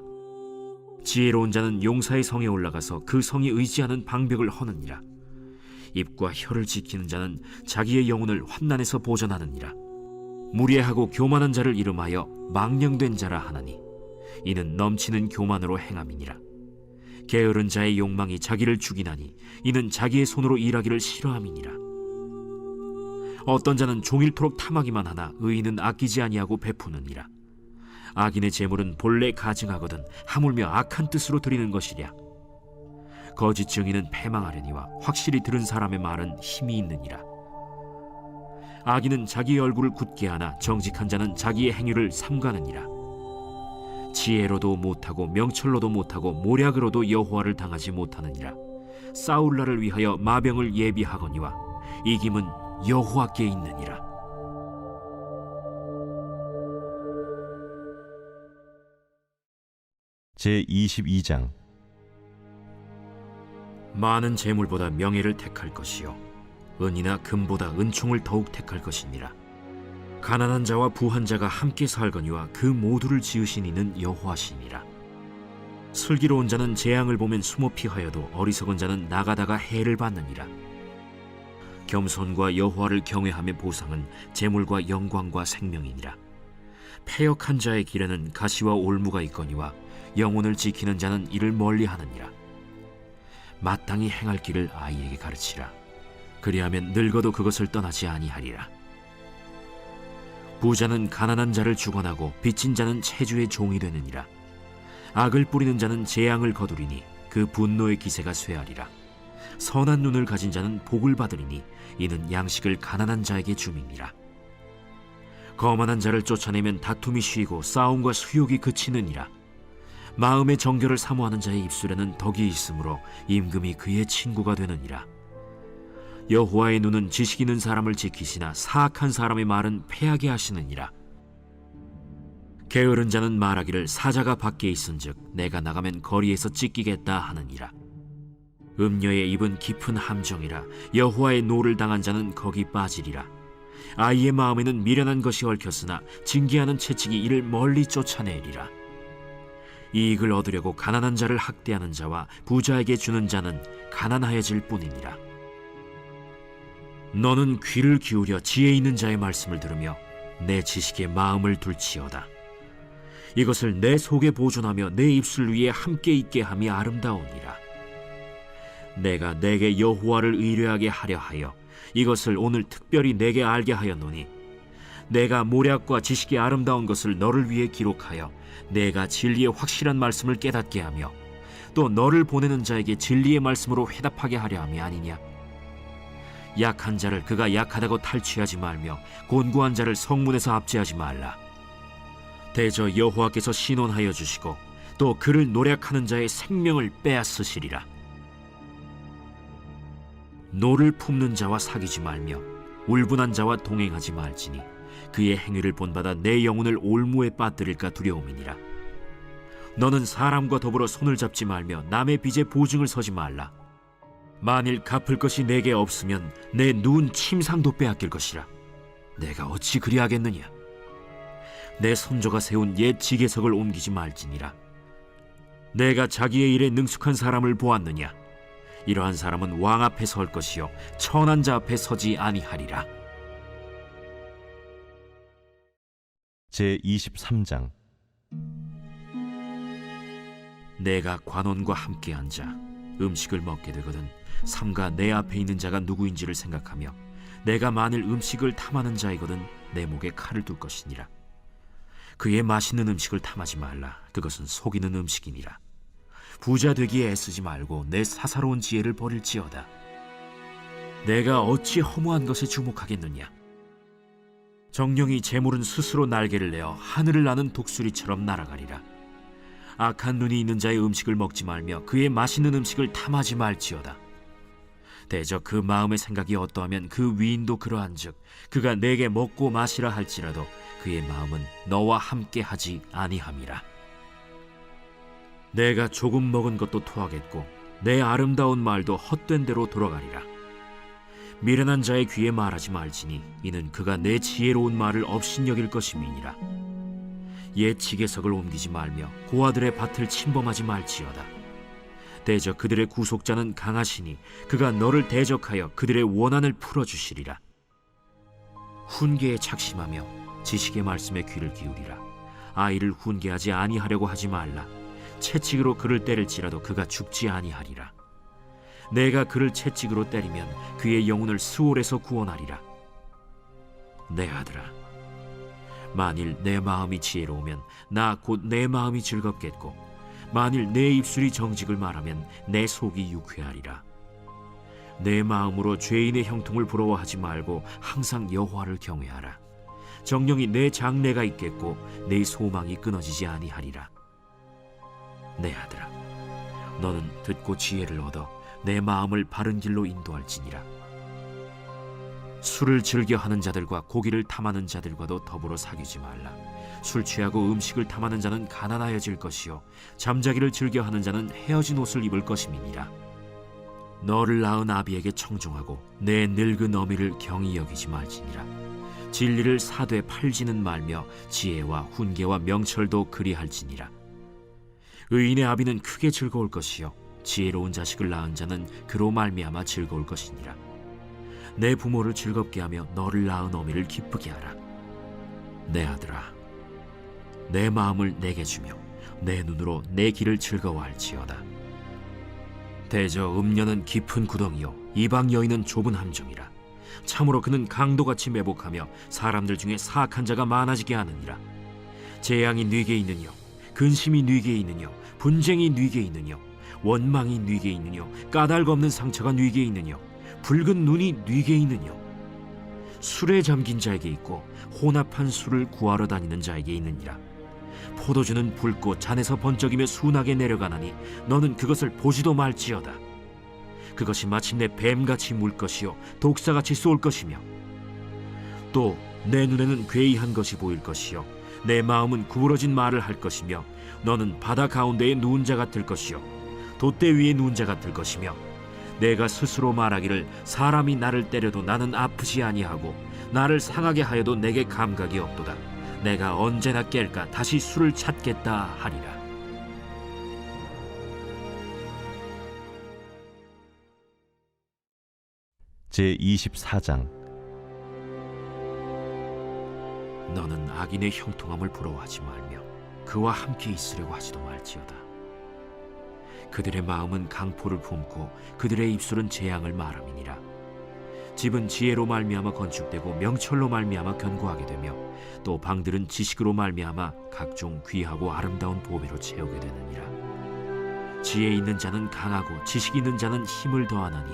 지혜로운 자는 용사의 성에 올라가서 그 성이 의지하는 방벽을 허느니라. 입과 혀를 지키는 자는 자기의 영혼을 환난에서 보전하느니라. 무례하고 교만한 자를 이름하여 망령된 자라 하나니 이는 넘치는 교만으로 행함이니라. 게으른 자의 욕망이 자기를 죽이나니 이는 자기의 손으로 일하기를 싫어함이니라. 어떤 자는 종일토록 탐하기만 하나 의인은 아끼지 아니하고 베푸느니라. 악인의 재물은 본래 가증하거든 하물며 악한 뜻으로 드리는 것이랴. 거짓 증인은 패망하려니와 확실히 들은 사람의 말은 힘이 있느니라. 악인은 자기의 얼굴을 굳게 하나 정직한 자는 자기의 행위를 삼가느니라. 지혜로도 못하고 명철로도 못하고 모략으로도 여호와를 당하지 못하느니라. 싸울 날을 위하여 마병을 예비하거니와 이김은 여호와께 있느니라. 제22장 많은 재물보다 명예를 택할 것이요 은이나 금보다 은총을 더욱 택할 것이니라. 가난한 자와 부한 자가 함께 살거니와 그 모두를 지으신 이는 여호와시니라. 슬기로운 자는 재앙을 보면 숨어 피하여도 어리석은 자는 나가다가 해를 받느니라. 겸손과 여호와를 경외함의 보상은 재물과 영광과 생명이니라. 패역한 자의 길에는 가시와 올무가 있거니와 영혼을 지키는 자는 이를 멀리하느니라. 마땅히 행할 길을 아이에게 가르치라. 그리하면 늙어도 그것을 떠나지 아니하리라. 부자는 가난한 자를 주관하고 빚진 자는 체주의 종이 되느니라. 악을 뿌리는 자는 재앙을 거두리니 그 분노의 기세가 쇠하리라. 선한 눈을 가진 자는 복을 받으리니 이는 양식을 가난한 자에게 줌이니라. 거만한 자를 쫓아내면 다툼이 쉬고 싸움과 수욕이 그치느니라. 마음의 정결을 사모하는 자의 입술에는 덕이 있으므로 임금이 그의 친구가 되느니라. 여호와의 눈은 지식 있는 사람을 지키시나 사악한 사람의 말은 패하게 하시느니라. 게으른 자는 말하기를 사자가 밖에 있은즉 내가 나가면 거리에서 찢기겠다 하느니라. 음녀의 입은 깊은 함정이라. 여호와의 노를 당한 자는 거기 빠지리라. 아이의 마음에는 미련한 것이 얽혔으나 징계하는 채찍이 이를 멀리 쫓아내리라. 이익을 얻으려고 가난한 자를 학대하는 자와 부자에게 주는 자는 가난하여질 뿐이니라. 너는 귀를 기울여 지혜 있는 자의 말씀을 들으며 내 지식에 마음을 둘지어다. 이것을 내 속에 보존하며 내 입술 위에 함께 있게 함이 아름다우니라. 내가 내게 여호와를 의뢰하게 하려 하여 이것을 오늘 특별히 내게 알게 하였노니 내가 모략과 지식의 아름다운 것을 너를 위해 기록하여 내가 진리의 확실한 말씀을 깨닫게 하며 또 너를 보내는 자에게 진리의 말씀으로 회답하게 하려 함이 아니냐. 약한 자를 그가 약하다고 탈취하지 말며 곤고한 자를 성문에서 압제하지 말라. 대저 여호와께서 신원하여 주시고 또 그를 노략하는 자의 생명을 빼앗으시리라. 노를 품는 자와 사귀지 말며 울분한 자와 동행하지 말지니 그의 행위를 본받아 내 영혼을 올무에 빠뜨릴까 두려움이니라. 너는 사람과 더불어 손을 잡지 말며 남의 빚에 보증을 서지 말라. 만일 갚을 것이 내게 없으면 내 누운 침상도 빼앗길 것이라. 내가 어찌 그리하겠느냐. 내 손조가 세운 옛 지게석을 옮기지 말지니라. 내가 자기의 일에 능숙한 사람을 보았느냐. 이러한 사람은 왕 앞에 설 것이요 천한 자 앞에 서지 아니하리라. 제23장. 내가 관원과 함께 앉아 음식을 먹게 되거든 삼가 내 앞에 있는 자가 누구인지를 생각하며 내가 만일 음식을 탐하는 자이거든 내 목에 칼을 둘 것이니라. 그의 맛있는 음식을 탐하지 말라. 그것은 속이는 음식이니라. 부자 되기에 애쓰지 말고 내 사사로운 지혜를 버릴지어다. 내가 어찌 허무한 것에 주목하겠느냐. 정령이 재물은 스스로 날개를 내어 하늘을 나는 독수리처럼 날아가리라. 악한 눈이 있는 자의 음식을 먹지 말며 그의 맛있는 음식을 탐하지 말지어다. 대저 그 마음의 생각이 어떠하면 그 위인도 그러한즉 그가 내게 먹고 마시라 할지라도 그의 마음은 너와 함께 하지 아니함이라. 내가 조금 먹은 것도 토하겠고 내 아름다운 말도 헛된 대로 돌아가리라. 미련한 자의 귀에 말하지 말지니 이는 그가 내 지혜로운 말을 업신여길 것임이니라. 옛 지게석을 옮기지 말며 고아들의 밭을 침범하지 말지어다. 대저 그들의 구속자는 강하시니 그가 너를 대적하여 그들의 원한을 풀어주시리라. 훈계에 착심하며 지식의 말씀에 귀를 기울이라. 아이를 훈계하지 아니하려고 하지 말라. 채찍으로 그를 때릴지라도 그가 죽지 아니하리라. 내가 그를 채찍으로 때리면 그의 영혼을 스올에서 구원하리라. 내 아들아, 만일 내 마음이 지혜로우면 나 곧 내 마음이 즐겁겠고 만일 내 입술이 정직을 말하면 내 속이 유쾌하리라. 내 마음으로 죄인의 형통을 부러워하지 말고 항상 여호와를 경외하라. 정령이 내 장래가 있겠고 내 소망이 끊어지지 아니하리라. 내 아들아, 너는 듣고 지혜를 얻어 내 마음을 바른 길로 인도할지니라. 술을 즐겨 하는 자들과 고기를 탐하는 자들과도 더불어 사귀지 말라. 술 취하고 음식을 탐하는 자는 가난하여질 것이요 잠자기를 즐겨 하는 자는 헤어진 옷을 입을 것임이니라. 너를 낳은 아비에게 청종하고 내 늙은 어미를 경히 여기지 말지니라. 진리를 사되 팔지는 말며 지혜와 훈계와 명철도 그리할지니라. 의인의 아비는 크게 즐거울 것이요 지혜로운 자식을 낳은 자는 그로 말미암아 즐거울 것이니라. 내 부모를 즐겁게 하며 너를 낳은 어미를 기쁘게 하라. 내 아들아, 내 마음을 내게 주며 내 눈으로 내 길을 즐거워할지어다. 대저 음녀는 깊은 구덩이요 이방 여인은 좁은 함정이라. 참으로 그는 강도같이 매복하며 사람들 중에 사악한 자가 많아지게 하느니라. 재앙이 네게 있느뇨, 근심이 네게 있느뇨, 분쟁이 네게 있느뇨, 원망이 네게 있느뇨, 까닭 없는 상처가 네게 있느뇨, 붉은 눈이 네게 있느뇨. 술에 잠긴 자에게 있고 혼합한 술을 구하러 다니는 자에게 있느니라. 포도주는 붉고 잔에서 번쩍이며 순하게 내려가나니 너는 그것을 보지도 말지어다. 그것이 마침내 뱀같이 물 것이요 독사같이 쏠 것이며, 또 내 눈에는 괴이한 것이 보일 것이요 내 마음은 구부러진 말을 할 것이며, 너는 바다 가운데에 누운 자 같을 것이요 돛대 위에 누운 자 같을 것이며, 내가 스스로 말하기를 사람이 나를 때려도 나는 아프지 아니하고 나를 상하게 하여도 내게 감각이 없도다. 내가 언제나 깰까 다시 술을 찾겠다 하리라. 제24장. 너는 악인의 형통함을 부러워하지 말며 그와 함께 있으려고 하지도 말지어다. 그들의 마음은 강포를 품고 그들의 입술은 재앙을 말함이니라. 집은 지혜로 말미암아 건축되고 명철로 말미암아 견고하게 되며, 또 방들은 지식으로 말미암아 각종 귀하고 아름다운 보배로 채우게 되느니라. 지혜 있는 자는 강하고 지식 있는 자는 힘을 더하나니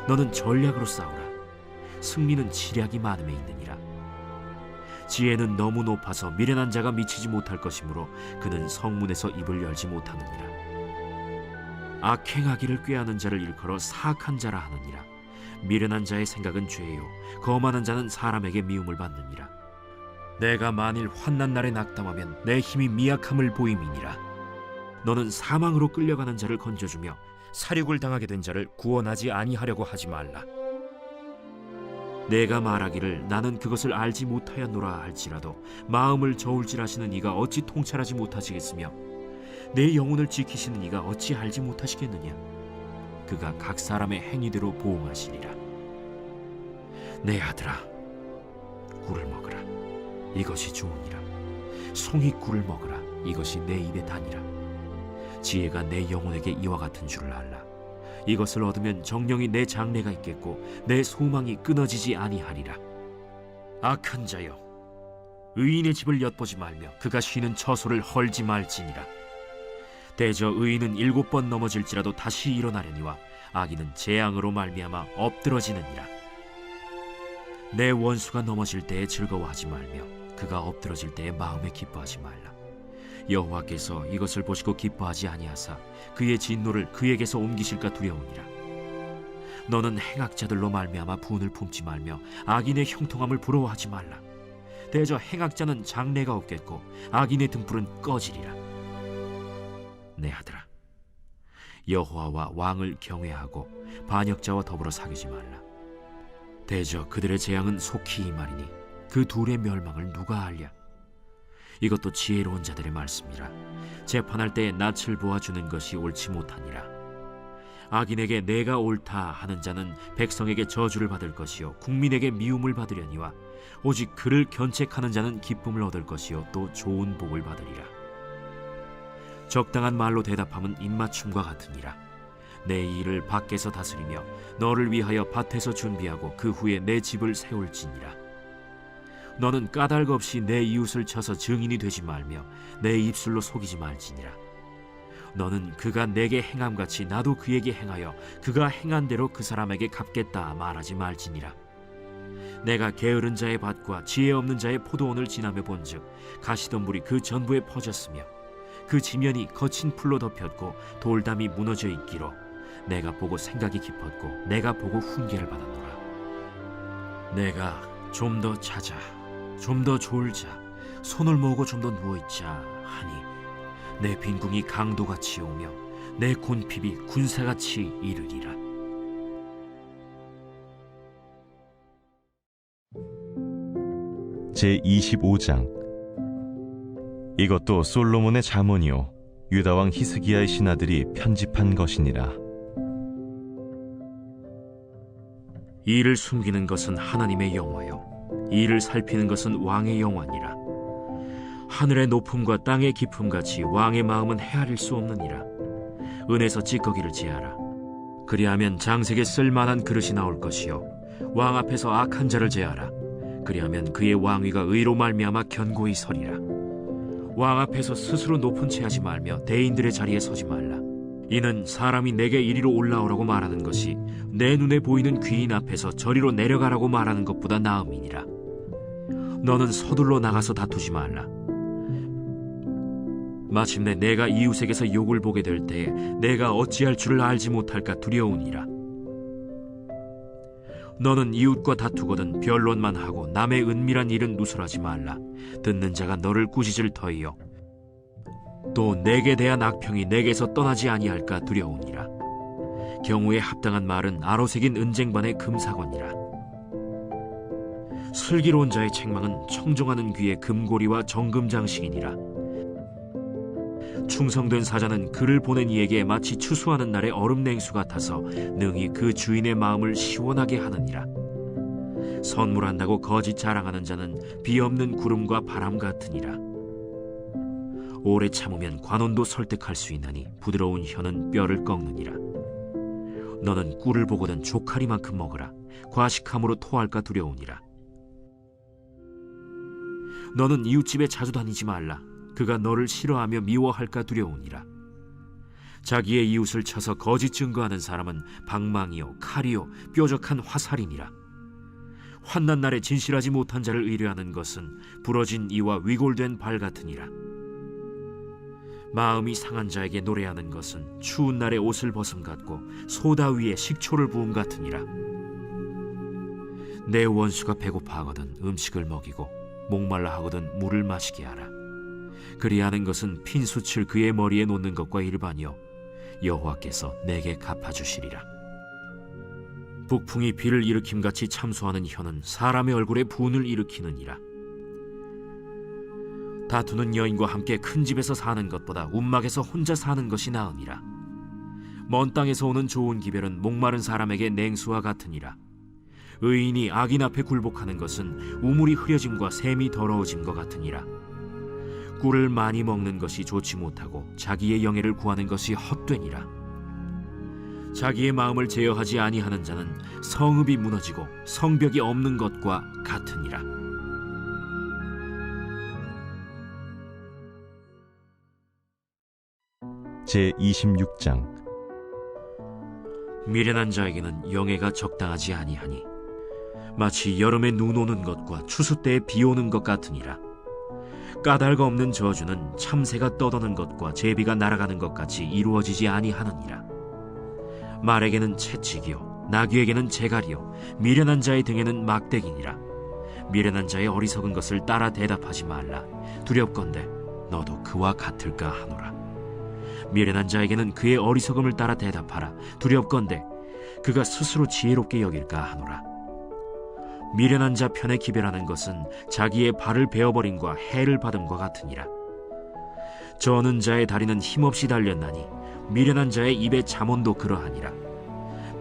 너는 전략으로 싸우라. 승리는 지략이 많음에 있느니라. 지혜는 너무 높아서 미련한 자가 미치지 못할 것이므로 그는 성문에서 입을 열지 못하느니라. 악행하기를 꾀하는 자를 일컬어 사악한 자라 하느니라. 미련한 자의 생각은 죄요 거만한 자는 사람에게 미움을 받느니라. 내가 만일 환난 날에 낙담하면 내 힘이 미약함을 보임이니라. 너는 사망으로 끌려가는 자를 건져주며 살육을 당하게 된 자를 구원하지 아니하려고 하지 말라. 내가 말하기를 나는 그것을 알지 못하였노라 할지라도 마음을 저울질하시는 이가 어찌 통찰하지 못하시겠으며, 내 영혼을 지키시는 이가 어찌 알지 못하시겠느냐. 그가 각 사람의 행위대로 보응하시리라. 내 아들아, 꿀을 먹으라. 이것이 좋으니라. 송이 꿀을 먹으라. 이것이 내 입에 다니라. 지혜가 내 영혼에게 이와 같은 줄을 알라. 이것을 얻으면 정령이 내 장래가 있겠고 내 소망이 끊어지지 아니하리라. 악한 자여, 의인의 집을 엿보지 말며 그가 쉬는 처소를 헐지 말지니라. 대저 의인은 7번 넘어질지라도 다시 일어나려니와 악인은 재앙으로 말미암아 엎드러지느니라. 내 원수가 넘어질 때에 즐거워하지 말며 그가 엎드러질 때에 마음에 기뻐하지 말라. 여호와께서 이것을 보시고 기뻐하지 아니하사 그의 진노를 그에게서 옮기실까 두려우니라. 너는 행악자들로 말미암아 분을 품지 말며 악인의 형통함을 부러워하지 말라. 대저 행악자는 장래가 없겠고 악인의 등불은 꺼지리라. 내 아들아, 여호와와 왕을 경외하고 반역자와 더불어 사귀지 말라. 대저 그들의 재앙은 속히 임하리니 그 둘의 멸망을 누가 알랴. 이것도 지혜로운 자들의 말씀이라. 재판할 때에 낯을 보아주는 것이 옳지 못하니라. 악인에게 내가 옳다 하는 자는 백성에게 저주를 받을 것이요 국민에게 미움을 받으려니와, 오직 그를 견책하는 자는 기쁨을 얻을 것이요 또 좋은 복을 받으리라. 적당한 말로 대답함은 입맞춤과 같으니라. 내 일을 밖에서 다스리며 너를 위하여 밭에서 준비하고 그 후에 내 집을 세울지니라. 너는 까닭 없이 내 이웃을 쳐서 증인이 되지 말며 내 입술로 속이지 말지니라. 너는 그가 내게 행함같이 나도 그에게 행하여 그가 행한 대로 그 사람에게 갚겠다 말하지 말지니라. 내가 게으른 자의 밭과 지혜 없는 자의 포도원을 지나며 본즉 가시덤불이 그 전부에 퍼졌으며 그 지면이 거친 풀로 덮였고 돌담이 무너져 있기로 내가 보고 생각이 깊었고 내가 보고 훈계를 받았노라. 내가 좀 더 자자, 좀 더 졸자, 손을 모으고 좀 더 누워있자 하니 내 빈궁이 강도같이 오며 내 곤핍이 군사같이 이르리라. 제25장. 이것도 솔로몬의 잠언이요 유다 왕 히스기야의 신하들이 편집한 것이니라. 이를 숨기는 것은 하나님의 영화요 이를 살피는 것은 왕의 영화니라. 하늘의 높음과 땅의 깊음같이 왕의 마음은 헤아릴 수 없느니라. 은에서 찌꺼기를 제하라. 그리하면 장색에 쓸만한 그릇이 나올 것이요 왕 앞에서 악한 자를 제하라. 그리하면 그의 왕위가 의로 말미암아 견고히 서리라. 왕 앞에서 스스로 높은 채 하지 말며 대인들의 자리에 서지 말라. 이는 사람이 내게 이리로 올라오라고 말하는 것이 내 눈에 보이는 귀인 앞에서 저리로 내려가라고 말하는 것보다 나음이니라. 너는 서둘러 나가서 다투지 말라. 마침내 내가 이웃에게서 욕을 보게 될 때에 내가 어찌할 줄을 알지 못할까 두려우니라. 너는 이웃과 다투거든 변론만 하고 남의 은밀한 일은 누설하지 말라. 듣는 자가 너를 꾸짖을 터이요 또 내게 대한 악평이 내게서 떠나지 아니할까 두려우니라. 경우에 합당한 말은 아로새긴 은쟁반의 금사관이라. 슬기로운 자의 책망은 청종하는 귀의 금고리와 정금장식이니라. 충성된 사자는 그를 보낸 이에게 마치 추수하는 날의 얼음 냉수 같아서 능히 그 주인의 마음을 시원하게 하느니라. 선물한다고 거짓 자랑하는 자는 비 없는 구름과 바람 같으니라. 오래 참으면 관원도 설득할 수 있나니 부드러운 혀는 뼈를 꺾느니라. 너는 꿀을 보거든 조카리만큼 먹으라. 과식함으로 토할까 두려우니라. 너는 이웃집에 자주 다니지 말라. 그가 너를 싫어하며 미워할까 두려우니라. 자기의 이웃을 쳐서 거짓 증거하는 사람은 방망이요 칼이요 뾰족한 화살이니라. 환난 날에 진실하지 못한 자를 의뢰하는 것은 부러진 이와 위골된 발 같으니라. 마음이 상한 자에게 노래하는 것은 추운 날에 옷을 벗음 같고 소다 위에 식초를 부음 같으니라. 내 원수가 배고파하거든 음식을 먹이고 목말라 하거든 물을 마시게 하라. 그리하는 것은 핀숯을 그의 머리에 놓는 것과 일반이요 여호와께서 내게 갚아주시리라. 북풍이 비를 일으킴같이 참소하는 혀는 사람의 얼굴에 분을 일으키느니라. 다투는 여인과 함께 큰 집에서 사는 것보다 움막에서 혼자 사는 것이 나으니라. 먼 땅에서 오는 좋은 기별은 목마른 사람에게 냉수와 같으니라. 의인이 악인 앞에 굴복하는 것은 우물이 흐려짐과 샘이 더러워짐과 같으니라. 꿀을 많이 먹는 것이 좋지 못하고 자기의 영예를 구하는 것이 헛되니라. 자기의 마음을 제어하지 아니하는 자는 성읍이 무너지고 성벽이 없는 것과 같으니라. 제26장. 미련한 자에게는 영예가 적당하지 아니하니 마치 여름에 눈 오는 것과 추수 때에 비 오는 것 같으니라. 까닭 없는 저주는 참새가 떠도는 것과 제비가 날아가는 것 같이 이루어지지 아니하느니라. 말에게는 채찍이요 나귀에게는 재갈이요 미련한 자의 등에는 막대기니라. 미련한 자의 어리석은 것을 따라 대답하지 말라. 두렵건대 너도 그와 같을까 하노라. 미련한 자에게는 그의 어리석음을 따라 대답하라. 두렵건대 그가 스스로 지혜롭게 여길까 하노라. 미련한 자 편에 기별하는 것은 자기의 발을 베어버림과 해를 받음과 같으니라. 저는 자의 다리는 힘없이 달렸나니 미련한 자의 입에 잠언도 그러하니라.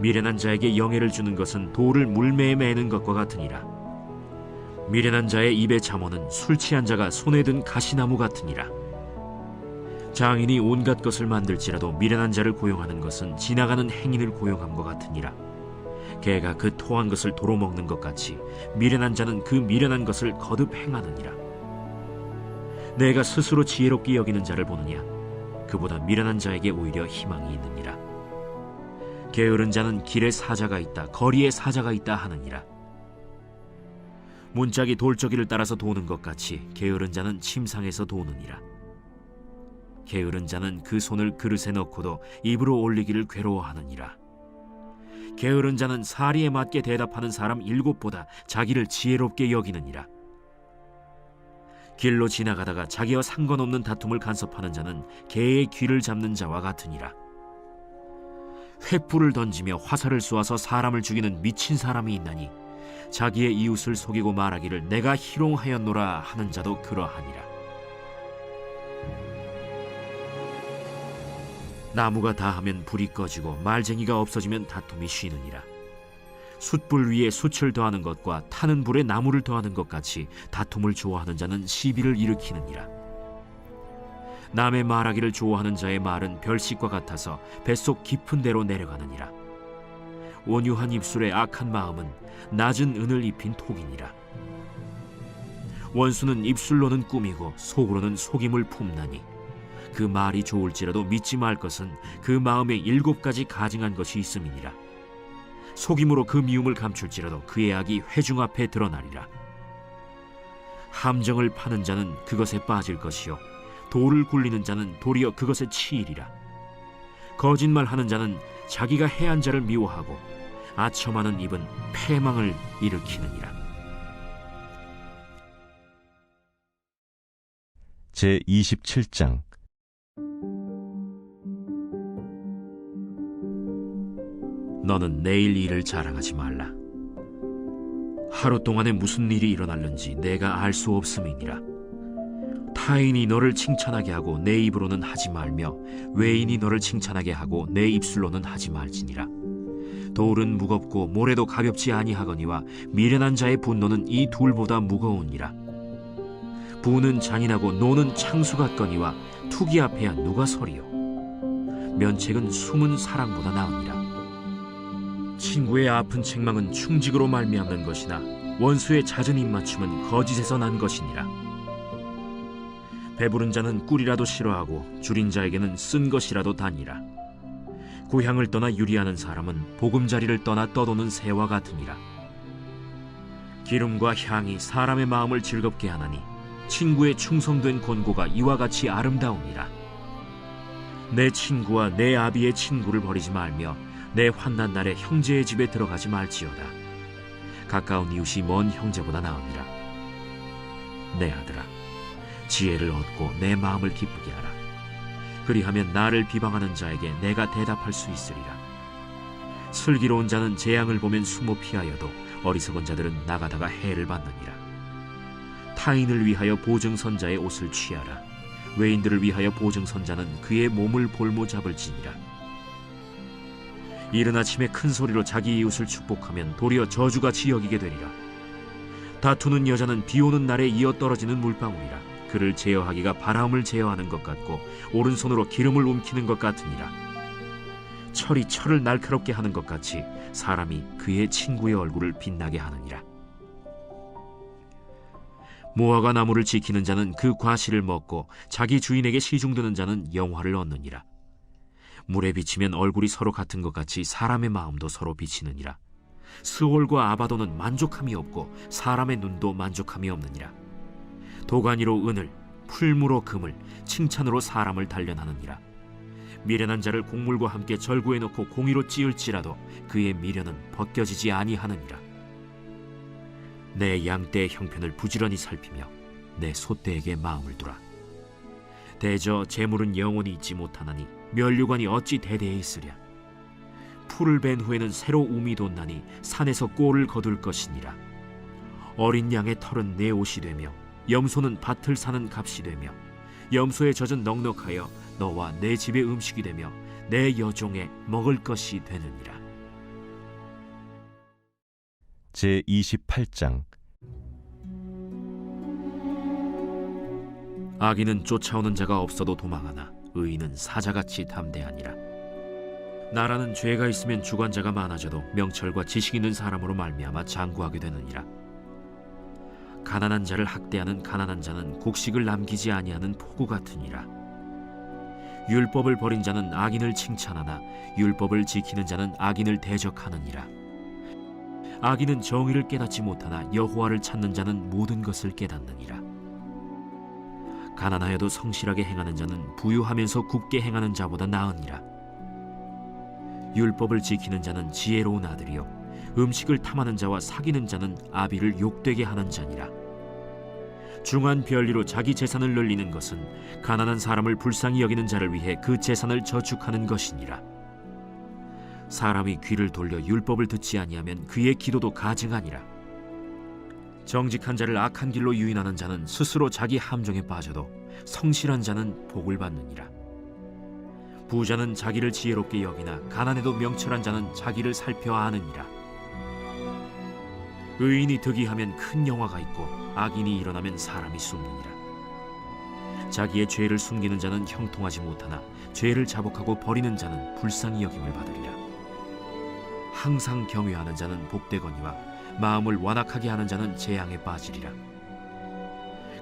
미련한 자에게 영예를 주는 것은 돌을 물매에 매는 것과 같으니라. 미련한 자의 입에 잠언은 술 취한 자가 손에 든 가시나무 같으니라. 장인이 온갖 것을 만들지라도 미련한 자를 고용하는 것은 지나가는 행인을 고용함과 같으니라. 개가 그 토한 것을 도로 먹는 것 같이 미련한 자는 그 미련한 것을 거듭 행하느니라. 내가 스스로 지혜롭게 여기는 자를 보느냐? 그보다 미련한 자에게 오히려 희망이 있느니라. 게으른 자는 길에 사자가 있다, 거리에 사자가 있다 하느니라. 문짝이 돌저기를 따라서 도는 것 같이 게으른 자는 침상에서 도느니라. 게으른 자는 그 손을 그릇에 넣고도 입으로 올리기를 괴로워하느니라. 게으른 자는 사리에 맞게 대답하는 사람 7보다 자기를 지혜롭게 여기느니라. 길로 지나가다가 자기와 상관없는 다툼을 간섭하는 자는 개의 귀를 잡는 자와 같으니라. 횃불을 던지며 화살을 쏘아서 사람을 죽이는 미친 사람이 있나니 자기의 이웃을 속이고 말하기를 내가 희롱하였노라 하는 자도 그러하니라. 나무가 다하면 불이 꺼지고 말쟁이가 없어지면 다툼이 쉬느니라. 숯불 위에 숯을 더하는 것과 타는 불에 나무를 더하는 것 같이 다툼을 좋아하는 자는 시비를 일으키느니라. 남의 말하기를 좋아하는 자의 말은 별식과 같아서 뱃속 깊은 데로 내려가느니라. 온유한 입술에 악한 마음은 낮은 은을 입힌 톡이니라. 원수는 입술로는 꾸미고 속으로는 속임을 품나니 그 말이 좋을지라도 믿지 말 것은 그 마음에 7가지 가증한 것이 있음이니라. 속임으로 그 미움을 감출지라도 그의 악이 회중 앞에 드러나리라. 함정을 파는 자는 그것에 빠질 것이요 돌을 굴리는 자는 도리어 그것에 치이리라. 거짓말하는 자는 자기가 해한 자를 미워하고 아첨하는 입은 패망을 일으키느니라. 제27장 너는 내일 일을 자랑하지 말라. 하루 동안에 무슨 일이 일어날는지 내가 알 수 없음이니라. 타인이 너를 칭찬하게 하고 내 입으로는 하지 말며 외인이 너를 칭찬하게 하고 내 입술로는 하지 말지니라. 돌은 무겁고 모래도 가볍지 아니하거니와 미련한 자의 분노는 이 둘보다 무거우니라. 부는 잔인하고 노는 창수 같거니와 투기 앞에야 누가 서리요. 면책은 숨은 사랑보다 나으니라. 친구의 아픈 책망은 충직으로 말미암는 것이나 원수의 잦은 입맞춤은 거짓에서 난 것이니라. 배부른 자는 꿀이라도 싫어하고 줄인 자에게는 쓴 것이라도 다니라. 고향을 떠나 유리하는 사람은 보금자리를 떠나 떠도는 새와 같으니라. 기름과 향이 사람의 마음을 즐겁게 하나니 친구의 충성된 권고가 이와 같이 아름다우니라. 내 친구와 내 아비의 친구를 버리지 말며 내 환난 날에 형제의 집에 들어가지 말지어다. 가까운 이웃이 먼 형제보다 나으니라. 내 아들아, 지혜를 얻고 내 마음을 기쁘게 하라. 그리하면 나를 비방하는 자에게 내가 대답할 수 있으리라. 슬기로운 자는 재앙을 보면 숨어 피하여도 어리석은 자들은 나가다가 해를 받느니라. 타인을 위하여 보증선자의 옷을 취하라. 외인들을 위하여 보증선자는 그의 몸을 볼모 잡을지니라. 이른 아침에 큰 소리로 자기 이웃을 축복하면 도리어 저주같이 여기게 되리라. 다투는 여자는 비 오는 날에 이어 떨어지는 물방울이라. 그를 제어하기가 바람을 제어하는 것 같고 오른손으로 기름을 움키는 것 같으니라. 철이 철을 날카롭게 하는 것 같이 사람이 그의 친구의 얼굴을 빛나게 하느니라. 무화과 나무를 지키는 자는 그 과실을 먹고 자기 주인에게 시중드는 자는 영화를 얻느니라. 물에 비치면 얼굴이 서로 같은 것 같이 사람의 마음도 서로 비치느니라. 스올과 아바도는 만족함이 없고 사람의 눈도 만족함이 없느니라. 도가니로 은을, 풀무로 금을, 칭찬으로 사람을 단련하느니라. 미련한 자를 곡물과 함께 절구해 놓고 공의로 찌을지라도 그의 미련은 벗겨지지 아니하느니라. 내 양떼의 형편을 부지런히 살피며 내 소떼에게 마음을 두라. 대저 재물은 영원히 있지 못하나니 면류관이 어찌 대대에 있으랴. 풀을 벤 후에는 새로 움이 돋나니 산에서 꼴을 거둘 것이니라. 어린 양의 털은 내 옷이 되며 염소는 밭을 사는 값이 되며 염소의 젖은 넉넉하여 너와 내 집의 음식이 되며 내 여종의 먹을 것이 되느니라. 제28장 악인은 쫓아오는 자가 없어도 도망하나 의인은 사자같이 담대하니라. 나라는 죄가 있으면 주관자가 많아져도 명철과 지식 있는 사람으로 말미암아 장구하게 되느니라. 가난한 자를 학대하는 가난한 자는 곡식을 남기지 아니하는 포구 같으니라. 율법을 버린 자는 악인을 칭찬하나 율법을 지키는 자는 악인을 대적하느니라. 악인은 정의를 깨닫지 못하나 여호와를 찾는 자는 모든 것을 깨닫느니라. 가난하여도 성실하게 행하는 자는 부유하면서 굽게 행하는 자보다 나으니라. 율법을 지키는 자는 지혜로운 아들이요 음식을 탐하는 자와 사귀는 자는 아비를 욕되게 하는 자니라. 중한 별리로 자기 재산을 늘리는 것은 가난한 사람을 불쌍히 여기는 자를 위해 그 재산을 저축하는 것이니라. 사람이 귀를 돌려 율법을 듣지 아니하면 그의 기도도 가증하니라. 정직한 자를 악한 길로 유인하는 자는 스스로 자기 함정에 빠져도 성실한 자는 복을 받느니라. 부자는 자기를 지혜롭게 여기나 가난해도 명철한 자는 자기를 살펴 아느니라. 의인이 득이하면 큰 영화가 있고 악인이 일어나면 사람이 숨느니라. 자기의 죄를 숨기는 자는 형통하지 못하나 죄를 자복하고 버리는 자는 불쌍히 여김을 받으리라. 항상 경외하는 자는 복되거니와 마음을 완악하게 하는 자는 재앙에 빠지리라.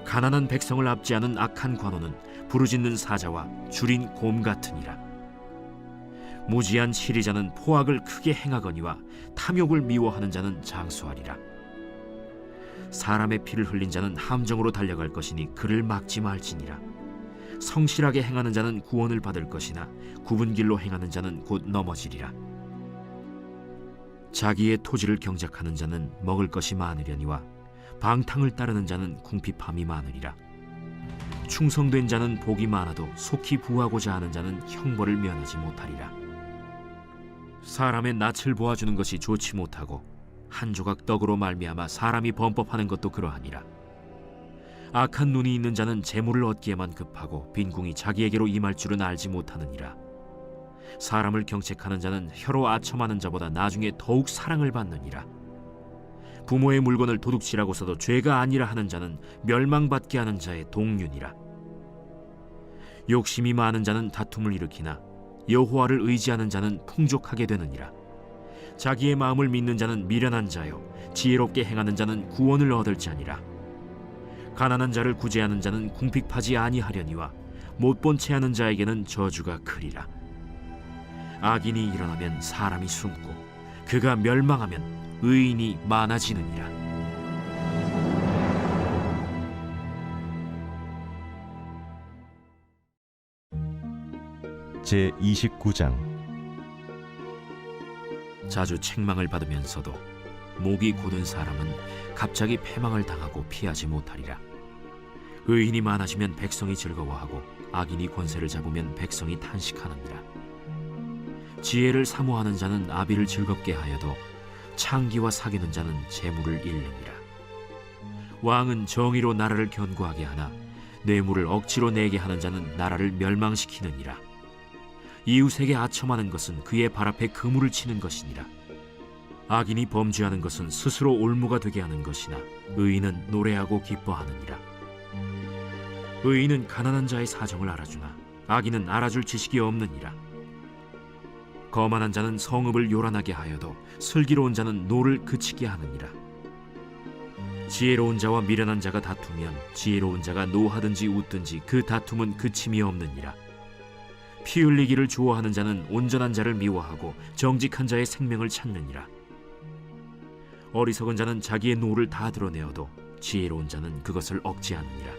가난한 백성을 압제하는 악한 관원은 부르짖는 사자와 줄인 곰 같으니라. 무지한 치리자는 포악을 크게 행하거니와 탐욕을 미워하는 자는 장수하리라. 사람의 피를 흘린 자는 함정으로 달려갈 것이니 그를 막지 말지니라. 성실하게 행하는 자는 구원을 받을 것이나 굽은 길로 행하는 자는 곧 넘어지리라. 자기의 토지를 경작하는 자는 먹을 것이 많으려니와 방탕을 따르는 자는 궁핍함이 많으리라. 충성된 자는 복이 많아도 속히 부하고자 하는 자는 형벌을 면하지 못하리라. 사람의 낯을 보아주는 것이 좋지 못하고 한 조각 떡으로 말미암아 사람이 범법하는 것도 그러하니라. 악한 눈이 있는 자는 재물을 얻기에만 급하고 빈궁이 자기에게로 임할 줄은 알지 못하느니라. 사람을 경책하는 자는 혀로 아첨하는 자보다 나중에 더욱 사랑을 받느니라. 부모의 물건을 도둑질하고서도 죄가 아니라 하는 자는 멸망받게 하는 자의 동류니라. 욕심이 많은 자는 다툼을 일으키나 여호와를 의지하는 자는 풍족하게 되느니라. 자기의 마음을 믿는 자는 미련한 자요 지혜롭게 행하는 자는 구원을 얻을지니라. 가난한 자를 구제하는 자는 궁핍하지 아니하려니와 못 본 채 하는 자에게는 저주가 크리라. 악인이 일어나면 사람이 숨고 그가 멸망하면 의인이 많아지느니라. 제29장. 자주 책망을 받으면서도 목이 곧은 사람은 갑자기 패망을 당하고 피하지 못하리라. 의인이 많아지면 백성이 즐거워하고 악인이 권세를 잡으면 백성이 탄식하느니라. 지혜를 사모하는 자는 아비를 즐겁게 하여도 창기와 사귀는 자는 재물을 잃느니라. 왕은 정의로 나라를 견고하게 하나 뇌물을 억지로 내게 하는 자는 나라를 멸망시키느니라. 이웃에게 아첨하는 것은 그의 발 앞에 그물을 치는 것이니라. 악인이 범죄하는 것은 스스로 올무가 되게 하는 것이나 의인은 노래하고 기뻐하느니라. 의인은 가난한 자의 사정을 알아주나 악인은 알아줄 지식이 없느니라. 거만한 자는 성읍을 요란하게 하여도 슬기로운 자는 노를 그치게 하느니라. 지혜로운 자와 미련한 자가 다투면 지혜로운 자가 노하든지 웃든지 그 다툼은 그침이 없느니라. 피 흘리기를 좋아하는 자는 온전한 자를 미워하고 정직한 자의 생명을 찾느니라. 어리석은 자는 자기의 노를 다 드러내어도 지혜로운 자는 그것을 억제하느니라.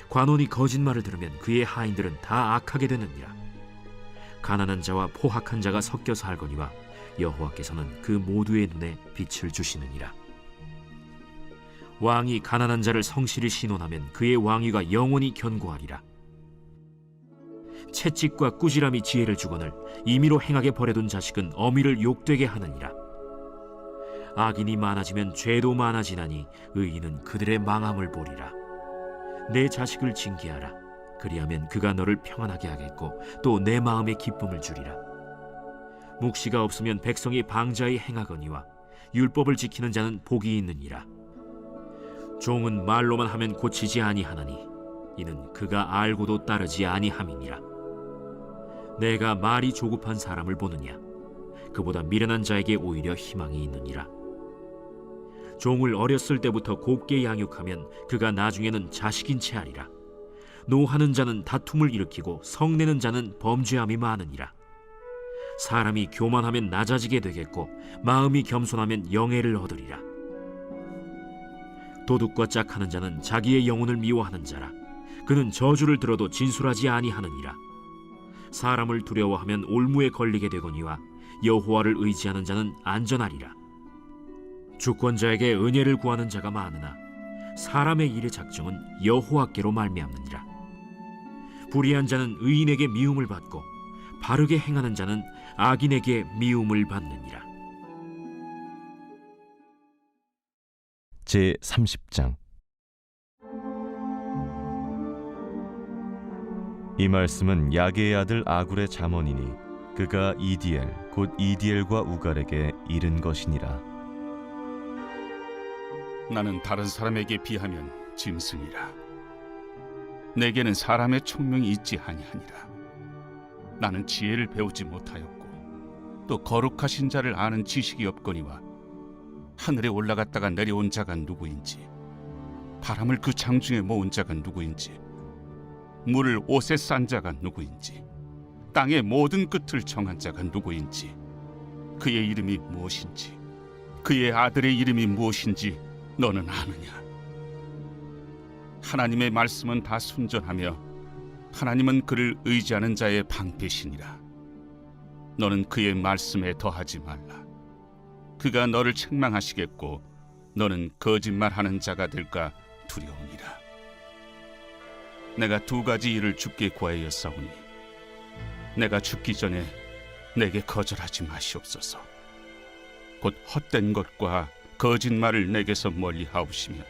관원이 거짓말을 들으면 그의 하인들은 다 악하게 되느니라. 가난한 자와 포학한 자가 섞여 살거니와 여호와께서는 그 모두의 눈에 빛을 주시느니라. 왕이 가난한 자를 성실히 신원하면 그의 왕위가 영원히 견고하리라. 채찍과 꾸지람이 지혜를 주거늘 임의로 행하게 버려둔 자식은 어미를 욕되게 하느니라. 악인이 많아지면 죄도 많아지나니 의인은 그들의 망함을 보리라. 내 자식을 징계하라. 그리하면 그가 너를 평안하게 하겠고 또 내 마음에 기쁨을 주리라. 묵시가 없으면 백성이 방자히 행하거니와 율법을 지키는 자는 복이 있느니라. 종은 말로만 하면 고치지 아니하나니 이는 그가 알고도 따르지 아니함이니라. 내가 말이 조급한 사람을 보느냐? 그보다 미련한 자에게 오히려 희망이 있느니라. 종을 어렸을 때부터 곱게 양육하면 그가 나중에는 자식인 채 하리라. 노하는 자는 다툼을 일으키고 성내는 자는 범죄함이 많으니라. 사람이 교만하면 낮아지게 되겠고 마음이 겸손하면 영예를 얻으리라. 도둑과 짝하는 자는 자기의 영혼을 미워하는 자라. 그는 저주를 들어도 진술하지 아니하느니라. 사람을 두려워하면 올무에 걸리게 되거니와 여호와를 의지하는 자는 안전하리라. 주권자에게 은혜를 구하는 자가 많으나 사람의 일의 작정은 여호와께로 말미암느니라. 불의한 자는 의인에게 미움을 받고 바르게 행하는 자는 악인에게 미움을 받느니라. 제 30장. 이 말씀은 야게의 아들 아굴의 잠언이니 그가 이디엘 곧 이디엘과 우갈에게 이른 것이니라. 나는 다른 사람에게 비하면 짐승이라. 내게는 사람의 총명이 있지 아니하니라. 나는 지혜를 배우지 못하였고 또 거룩하신 자를 아는 지식이 없거니와 하늘에 올라갔다가 내려온 자가 누구인지 바람을 그 장중에 모은 자가 누구인지 물을 옷에 싼 자가 누구인지 땅의 모든 끝을 정한 자가 누구인지 그의 이름이 무엇인지 그의 아들의 이름이 무엇인지 너는 아느냐? 하나님의 말씀은 다 순전하며 하나님은 그를 의지하는 자의 방패시니라. 너는 그의 말씀에 더하지 말라. 그가 너를 책망하시겠고 너는 거짓말하는 자가 될까 두려우니라. 내가 두 가지 일을 주께 구하였사오니 내가 죽기 전에 내게 거절하지 마시옵소서. 곧 헛된 것과 거짓말을 내게서 멀리 하옵시며